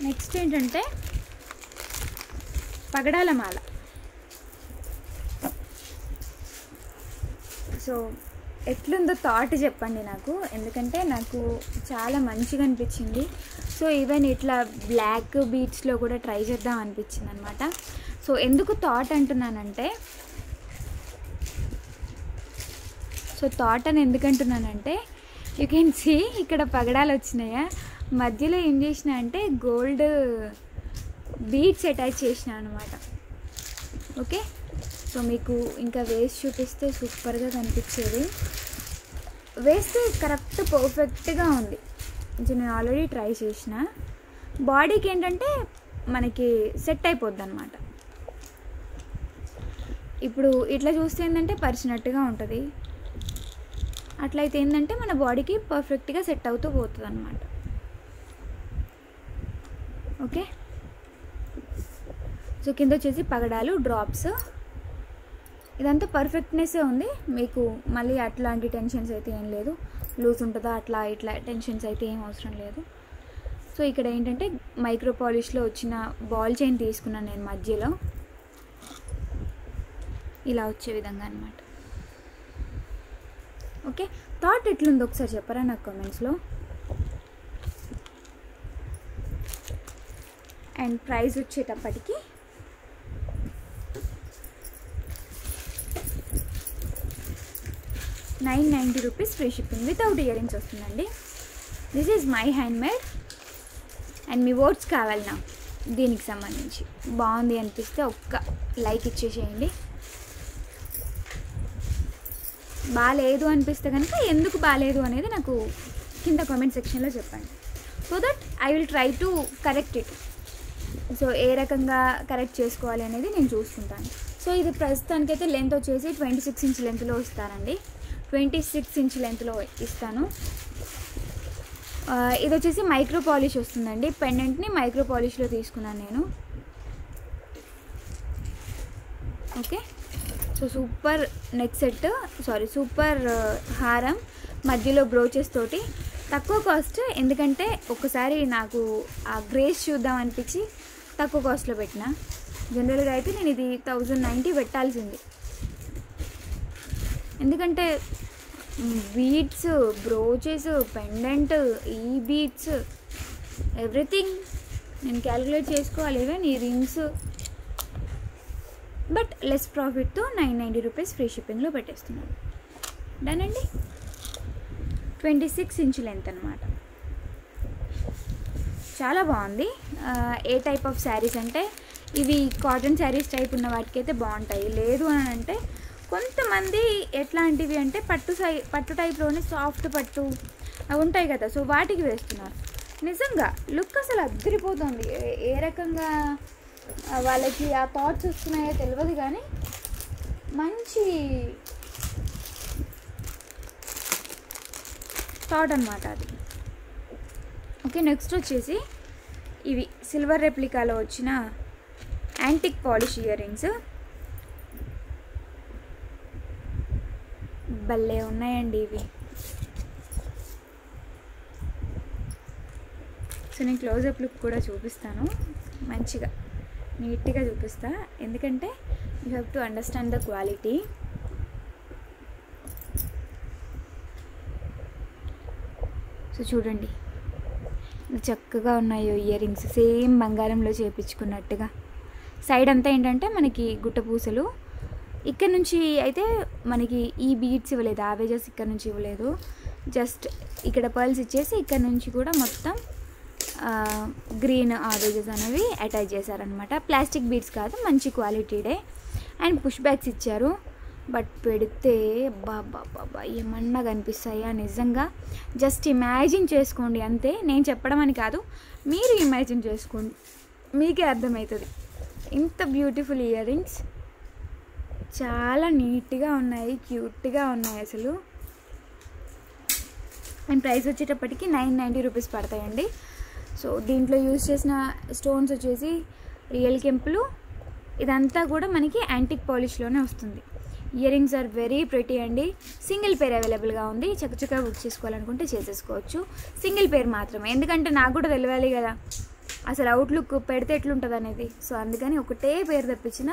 A: నెక్స్ట్ ఏంటంటే పగడాల మాల. సో ఎట్లుందో థాట్ చెప్పండి నాకు, ఎందుకంటే నాకు చాలా మంచిగా అనిపించింది. సో ఈవెన్ ఇట్లా బ్లాక్ బీట్స్లో కూడా ట్రై చేద్దాం అనిపించింది అనమాట. సో ఎందుకు థాట్ అంటున్నానంటే, థాట్ అని ఎందుకంటున్నానంటే, యూ కెన్ సీ ఇక్కడ పగడాలు వచ్చినాయా, మధ్యలో ఏం చేసిన అంటే గోల్డ్ బీడ్స్ అటాచ్ చేసిన అనమాట. ఓకే, సో మీకు ఇంకా వేస్ట్ చూపిస్తే సూపర్గా కనిపించేది. వేస్ట్ కరెక్ట్ పర్ఫెక్ట్గా ఉంది. నేను ఆల్రెడీ ట్రై చేసిన. బాడీకి ఏంటంటే మనకి సెట్ అయిపోద్ది అనమాట. ఇప్పుడు ఇట్లా చూస్తే ఏంటంటే పరిచినట్టుగా ఉంటుంది, అట్లయితే ఏంటంటే మన బాడీకి పర్ఫెక్ట్గా సెట్ అవుతూ పోతుంది అనమాట. ఓకే, సో కింద వచ్చేసి పగడాలు, డ్రాప్స్, ఇదంతా పర్ఫెక్ట్నెస్సే ఉంది. మీకు మళ్ళీ అట్లాంటి టెన్షన్స్ అయితే ఏం లేదు, లూజ్ ఉంటుందా అట్లా ఇట్లా టెన్షన్స్ అయితే ఏం అవసరం లేదు. సో ఇక్కడ ఏంటంటే మైక్రో పాలిష్లో వచ్చిన బాల్ చైన్ తీసుకున్నాను నేను మధ్యలో, ఇలా వచ్చే విధంగా అనమాట. ఓకే, థాట్ ఎట్లుందో ఒకసారి చెప్పరా నాకు కామెంట్స్లో. అండ్ ప్రైస్ వచ్చేటప్పటికి ₹990 free shipping without earrings వస్తుందండి. This is my handmade. And మీ వర్డ్స్ కావాలి నా దీనికి సంబంధించి. బాగుంది అనిపిస్తే ఒక్క లైక్ ఇచ్చేసేయండి. బాగాలేదు అనిపిస్తే కనుక ఎందుకు బాగాలేదు అనేది నాకు కింద కామెంట్ సెక్షన్లో చెప్పండి. So that I will try to correct it. So ఏ రకంగా కరెక్ట్ చేసుకోవాలి అనేది నేను చూసుకుంటాను. సో ఇది ప్రస్తుతానికైతే లెంత్ వచ్చేసి 26 ఇంచ్ లెంత్లో ఇస్తానండి. 26 ఇంచ్ లెంత్లో ఇస్తాను. ఇది వచ్చేసి మైక్రో పాలిష్ వస్తుందండి. పెండెంట్ని మైక్రో పాలిష్లో తీసుకున్నాను నేను. Okay, so super neck set, super హారం, మధ్యలో బ్రోచెస్ తోటి, తక్కువ కాస్ట్. ఎందుకంటే ఒకసారి నాకు ఆ గ్రేస్ చూద్దాం అనిపించి తక్కువ కాస్ట్లో పెట్టిన. జనరల్గా అయితే నేను ఇది 1090 పెట్టాల్సింది. ఎందుకంటే బీడ్స్, బ్రోచెస్, పెండెంట్, ఈ బీడ్స్, ఎవ్రీథింగ్ నేను క్యాలిక్యులేట్ చేసుకోవాలి. ఈవెన్ ఈ రింగ్స్. బట్ లెస్ ప్రాఫిట్తో ₹990 ఫ్రీ షిప్పింగ్లో పెట్టేస్తున్నాను. డన్ అండి. 26 ఇంచ్ లెంత్ అనమాట. చాలా బాగుంది. ఏ టైప్ ఆఫ్ శారీస్ అంటే ఇవి కాటన్ శారీస్ టైప్ ఉన్న వాటికి అయితే బాగుంటాయి. లేదు అని అంటే కొంతమంది ఎట్లాంటివి అంటే పట్టు టైప్లోనే సాఫ్ట్ పట్టు అవి ఉంటాయి కదా, సో వాటికి వేస్తున్నారు. నిజంగా లుక్ అసలు అద్దరిపోతుంది. ఏ రకంగా వాళ్ళకి ఆ థాట్స్ వస్తున్నాయో తెలియదు, కానీ మంచి థాట్ అనమాట అది. ఓకే, నెక్స్ట్ వచ్చేసి ఇవి సిల్వర్ రెప్లికాలో వచ్చిన యాంటిక్ పాలిష్ ఇయర్ రింగ్స్. భలే ఉన్నాయండి ఇవి. సో నేను క్లోజప్ లుక్ కూడా చూపిస్తాను, మంచిగా నీట్గా చూపిస్తా. ఎందుకంటే you have to understand the quality. So చూడండి చక్కగా ఉన్నాయి ఇయర్ రింగ్స్, సేమ్ బంగారంలో చేయించుకున్నట్టుగా. సైడ్ అంతా ఏంటంటే మనకి గుట్టపూసలు. ఇక్కడ నుంచి అయితే మనకి ఈ బీడ్స్ ఇవ్వలేదు, ఆవేజెస్ ఇక్కడ నుంచి ఇవ్వలేదు. జస్ట్ ఇక్కడ పర్ల్స్ ఇచ్చేసి ఇక్కడ నుంచి కూడా మొత్తం గ్రీన్ ఆరేజెస్ అనేవి అటాచ్ చేశారనమాట. ప్లాస్టిక్ బీడ్స్ కాదు, మంచి క్వాలిటీడే. అండ్ పుష్ బ్యాగ్స్ ఇచ్చారు. బట్ పెడితే బాబా ఏమన్నా కనిపిస్తాయా నిజంగా. జస్ట్ ఇమాజిన్ చేసుకోండి అంతే, నేను చెప్పడం అని కాదు, మీరు ఇమాజిన్ చేసుకోండి, మీకే అర్థమవుతుంది. ఇంత బ్యూటిఫుల్ ఇయర్ రింగ్స్ చాలా నీట్గా ఉన్నాయి, క్యూట్గా ఉన్నాయి అసలు. అండ్ ప్రైస్ వచ్చేటప్పటికి 990 రూపీస్ పడతాయండి. సో దీంట్లో యూజ్ చేసిన స్టోన్స్ వచ్చేసి రియల్ కెంపులు. ఇదంతా కూడా మనకి యాంటిక్ పాలిష్లోనే వస్తుంది. Earrings are very pretty అండి. సింగిల్ పేర్ అవైలబుల్గా ఉంది. చక్కచక్కగా బుక్ చేసుకోవాలనుకుంటే చేసేసుకోవచ్చు. సింగిల్ పేర్ మాత్రమే, ఎందుకంటే నాకు కూడా తెలియాలి కదా అసలు అవుట్లుక్ పెడితే ఎట్లుంటుంది అనేది. సో అందుకని ఒకటే పేరు తెప్పించిన,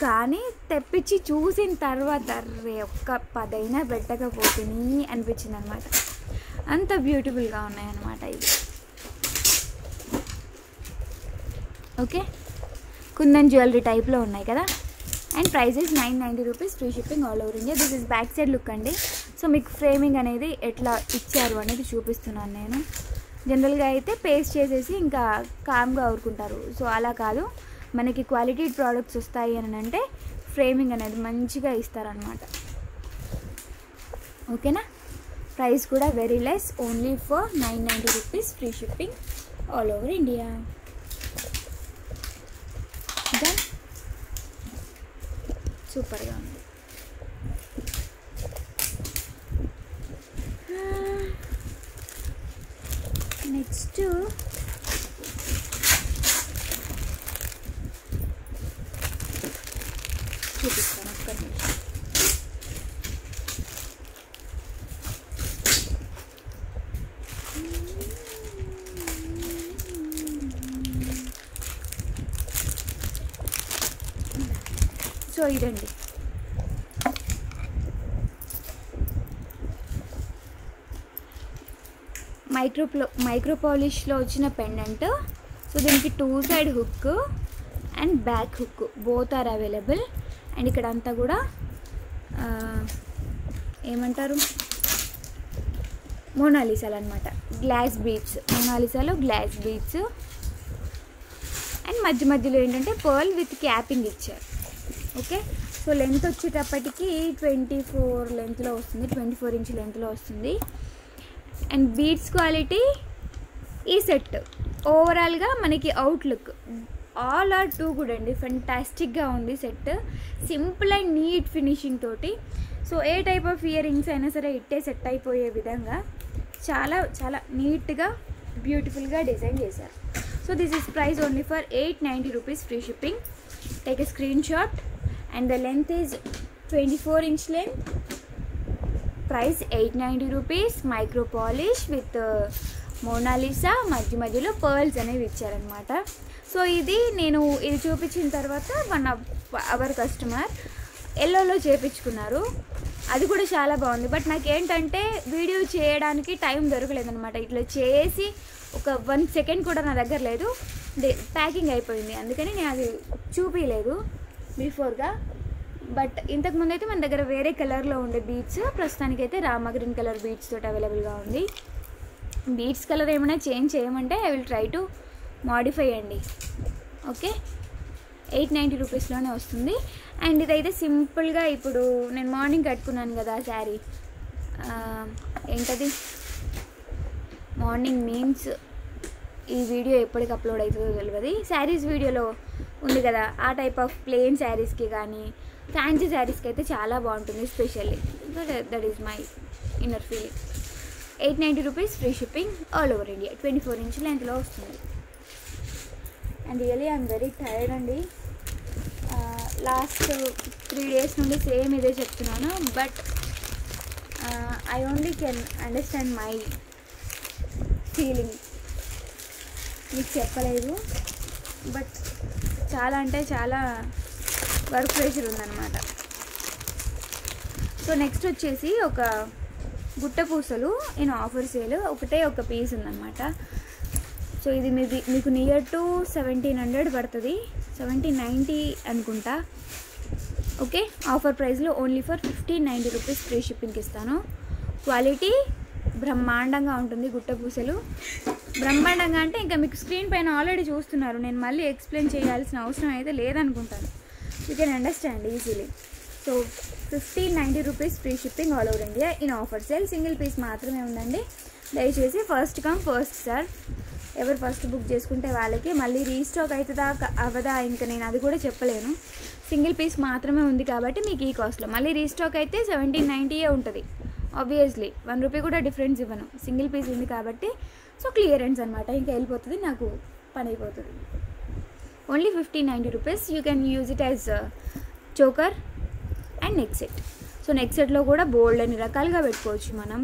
A: కానీ తెప్పించి చూసిన తర్వాత రే ఒక్క 10 అయినా పెట్టకపోతుంది అనిపించింది అనమాట. అంత బ్యూటిఫుల్గా ఉన్నాయన్నమాట ఇవి. ఓకే, కుందన్ జ్యువెలరీ టైప్లో ఉన్నాయి కదా. And price is 990 rupees, free shipping all over India. This is back side look అండి. సో మీకు ఫ్రేమింగ్ అనేది ఎట్లా ఇచ్చారు అనేది చూపిస్తున్నాను నేను. జనరల్గా అయితే పేస్ట్ చేసేసి ఇంకా కామ్గా ఊరుకుంటారు. సో అలా కాదు, మనకి క్వాలిటీ ప్రోడక్ట్స్ వస్తాయి అని అంటే ఫ్రేమింగ్ అనేది మంచిగా ఇస్తారనమాట. ఓకేనా. ప్రైస్ కూడా very less, only for 990 rupees, free shipping all over India. సూపర్గా ఉంది. నెక్స్ట్ చూపిస్తాను ఒక్క నిమిషం. సో ఇదండి, మైక్రో పాలిష్లో వచ్చిన పెండెంట్. సో దీనికి 2 side hook and back hook both are available. And ఇక్కడ అంతా కూడా ఏమంటారు, మోనాలిసాలు అనమాట, గ్లాస్ బీడ్స్. మోనాలిసాలో గ్లాస్ బీడ్స్. అండ్ మధ్యలో ఏంటంటే పర్ల్ విత్ క్యాపింగ్ ఇచ్చారు. ఓకే, సో లెంత్ వచ్చేటప్పటికి 24 లెంత్లో వస్తుంది, 24 ఇంచ్ లెంత్లో వస్తుంది. అండ్ బీడ్స్ క్వాలిటీ ఈ సెట్ ఓవరాల్గా మనకి outlook all are too good అండి. ఫెంటాస్టిక్గా ఉంది set, simple and neat finishing తోటి. సో ఏ టైప్ ఆఫ్ ఇయర్ రింగ్స్ అయినా సరే ఇట్టే సెట్ అయిపోయే విధంగా చాలా చాలా నీట్గా బ్యూటిఫుల్గా డిజైన్ చేశారు. So this is price only for 890 rupees, free shipping. Take a screenshot. And the length is 24 inch length. Price 890 rupees. Micro polish with Mona Lisa, మధ్యలో పర్ల్స్ అనేవి ఇచ్చారనమాట. సో ఇది చూపించిన తర్వాత వన్ ఆఫ్ అవర్ కస్టమర్ ఎల్లోలో చేయించుకున్నారు. అది కూడా చాలా బాగుంది. బట్ నాకేంటంటే వీడియో చేయడానికి టైం దొరకలేదనమాట. ఇట్లా చేసి ఒక 1 సెకండ్ కూడా నా దగ్గర లేదు, ప్యాకింగ్ అయిపోయింది. అందుకని నేను అది చూపించలేదు బిఫోర్గా. బట్ ఇంతకుముందు అయితే మన దగ్గర వేరే కలర్లో ఉండే బీడ్స్, ప్రస్తుతానికైతే రామా గ్రీన్ కలర్ బీడ్స్ తోటి అవైలబుల్గా ఉంది. బీడ్స్ కలర్ ఏమైనా చేంజ్ చేయమంటే I will try to modify అండి. ఓకే, 890 రూపీస్లోనే వస్తుంది. అండ్ ఇదైతే సింపుల్గా ఇప్పుడు నేను మార్నింగ్ కట్టుకున్నాను కదా శారీ, ఏంటది మార్నింగ్ మీన్స్ ఈ వీడియో ఎప్పటికి అప్లోడ్ అవుతుందో తెలియదు. శారీస్ వీడియోలో ఉంది కదా, ఆ టైప్ ఆఫ్ ప్లెయిన్ శారీస్కి కానీ ఫ్యాన్సీ శారీస్కి అయితే చాలా బాగుంటుంది. Specially that is my inner feeling. 890 rupees, free shipping all over India. 24 inch లెంత్లో వస్తుంది. And really I'm very tired అండి. లాస్ట్ 3 డేస్ నుండి సేమ్ ఇదే చెప్తున్నాను. But I only can understand my feeling. మీకు చెప్పలేదు, బట్ చాలా అంటే చాలా వర్క్ ప్రెషర్ ఉందన్నమాట. సో నెక్స్ట్ వచ్చేసి ఒక గుట్ట పూసలు ఇన్ ఆఫర్ సేల్, ఒకటే ఒక పీస్ ఉందన్నమాట. సో ఇది మీకు నియర్ టు 1700 పడుతుంది, 1790 అనుకుంటా. ఓకే, ఆఫర్ ప్రైస్లో ఓన్లీ ఫర్ 1590 రూపీస్, ఫ్రీ షిప్పింగ్కి ఇస్తాను. క్వాలిటీ బ్రహ్మాండంగా ఉంటుంది గుట్ట పూసలు. బ్రహ్మాండంగా అంటే ఇంకా మీకు స్క్రీన్ పైన ఆల్రెడీ చూస్తున్నారు, నేను మళ్ళీ ఎక్స్ప్లెయిన్ చేయాల్సిన అవసరం అయితే లేదనుకుంటాను. You can understand easily. So 1590 rupees free shipping all over India in offer sale. Single piece మాత్రమే ఉందండి. దయచేసి ఫస్ట్ కమ్ ఫస్ట్ సర్వ్. ఎవరు ఫస్ట్ బుక్ చేసుకుంటే వాళ్ళకి. మళ్ళీ రీస్టాక్ అవుతుందా అవదా ఇంకా నేను అది కూడా చెప్పలేను. సింగిల్ పీస్ మాత్రమే ఉంది కాబట్టి మీకు ఈ కాస్ట్లో. మళ్ళీ రీస్టాక్ అయితే 1790 ఉంటుంది. ఆబ్వియస్లీ 1 రూపీ కూడా డిఫరెన్స్ ఇవ్వను, సింగిల్ పీస్ ఉంది కాబట్టి. సో క్లియరెన్స్ అనమాట, ఇంకా వెళ్ళిపోతుంది, నాకు పని అయిపోతుంది. Only 1590 rupees. You can use it as choker and neck set. So neck సెట్లో కూడా బోల్డ్ అన్ని రకాలుగా పెట్టుకోవచ్చు మనం.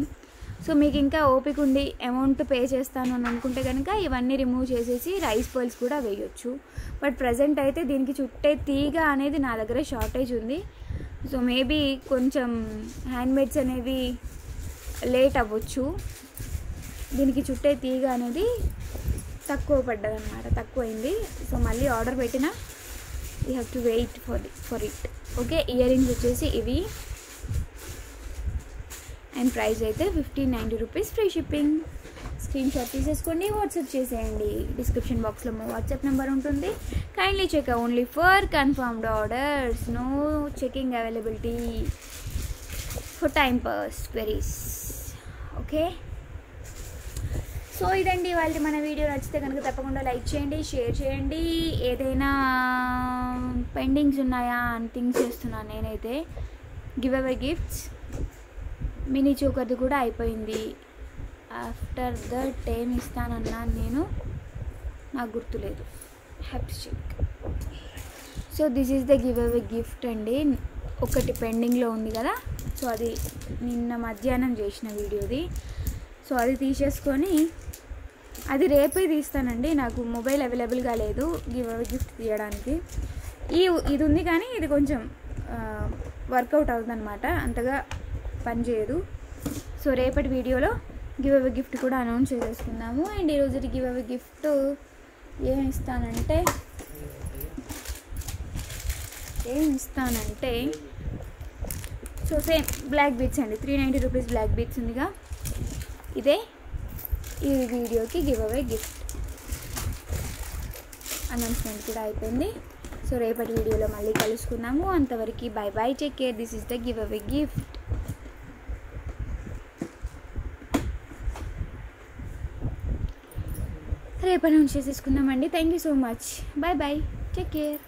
A: సో మీకు ఇంకా ఓపిక ఉండి అమౌంట్ పే చేస్తాను అని అనుకుంటే కనుక ఇవన్నీ రిమూవ్ చేసేసి రైస్ పర్ల్స్ కూడా వేయొచ్చు. బట్ ప్రజెంట్ అయితే దీనికి చుట్టే తీగ అనేది నా దగ్గర షార్టేజ్ ఉంది. సో మేబీ కొంచెం హ్యాండ్మేడ్స్ అనేవి లేట్ అవ్వచ్చు. దీనికి చుట్టే తీగ అనేది తక్కువ పడ్డదన్నమాట, తక్కువైంది. సో మళ్ళీ ఆర్డర్ పెట్టినా you have to wait for it. Okay, earrings వచ్చేసి ఇవి అండ్ ప్రైస్ అయితే 1590 rupees free shipping. Screenshot తీసేసుకోండి, వాట్సాప్ చేసేయండి. డిస్క్రిప్షన్ బాక్స్లో మా వాట్సాప్ నెంబర్ ఉంటుంది. Kindly check only for confirmed orders, no checking availability for time pass queries. Okay, so ఇదండి వాళ్ళకి మన వీడియో. నచ్చితే కనుక తప్పకుండా లైక్ చేయండి, షేర్ చేయండి. ఏదైనా పెండింగ్స్ ఉన్నాయా అని థింక్ చేస్తున్నాను నేనైతే. గివ్ అవే గిఫ్ట్స్ మినీ చోకర్ది కూడా అయిపోయింది. ఆఫ్టర్ దట్ ఏం ఇస్తానన్నాను నేను, నాకు గుర్తులేదు. Happy check. So this is the giveaway gift అండి. ఒకటి పెండింగ్లో ఉంది కదా, సో అది నిన్న మధ్యాహ్నం చేసిన వీడియోది. సో అది తీసేసుకొని అది రేపే తీస్తానండి. నాకు మొబైల్ అవైలబుల్గా లేదు గివ్ అవే గిఫ్ట్ తీయడానికి. ఇది ఉంది కానీ ఇది కొంచెం వర్కౌట్ అవుతుంది అనమాట, అంతగా పనిచేయదు. సో రేపటి వీడియోలో గివ్ అవే గిఫ్ట్ కూడా అనౌన్స్ చేసేసుకుందాము. అండ్ ఈరోజు గివ్ అవే గిఫ్ట్ ఏమి ఇస్తానంటే సో సేమ్ బ్లాక్ బీట్స్ అండి. 390 రూపీస్ బ్లాక్ బీట్స్ ఉందిగా, ఇదే ఈ వీడియోకి గివ్ అవే గిఫ్ట్. అనౌన్స్మెంట్ కూడా అయిపోయింది. సో రేపటి వీడియోలో మళ్ళీ కలుసుకుందాము. అంతవరకు bye bye, take care. This is the giveaway gift. రేపు అనౌన్స్ చేసేసుకుందామండి. Thank you so much. Bye bye, take care.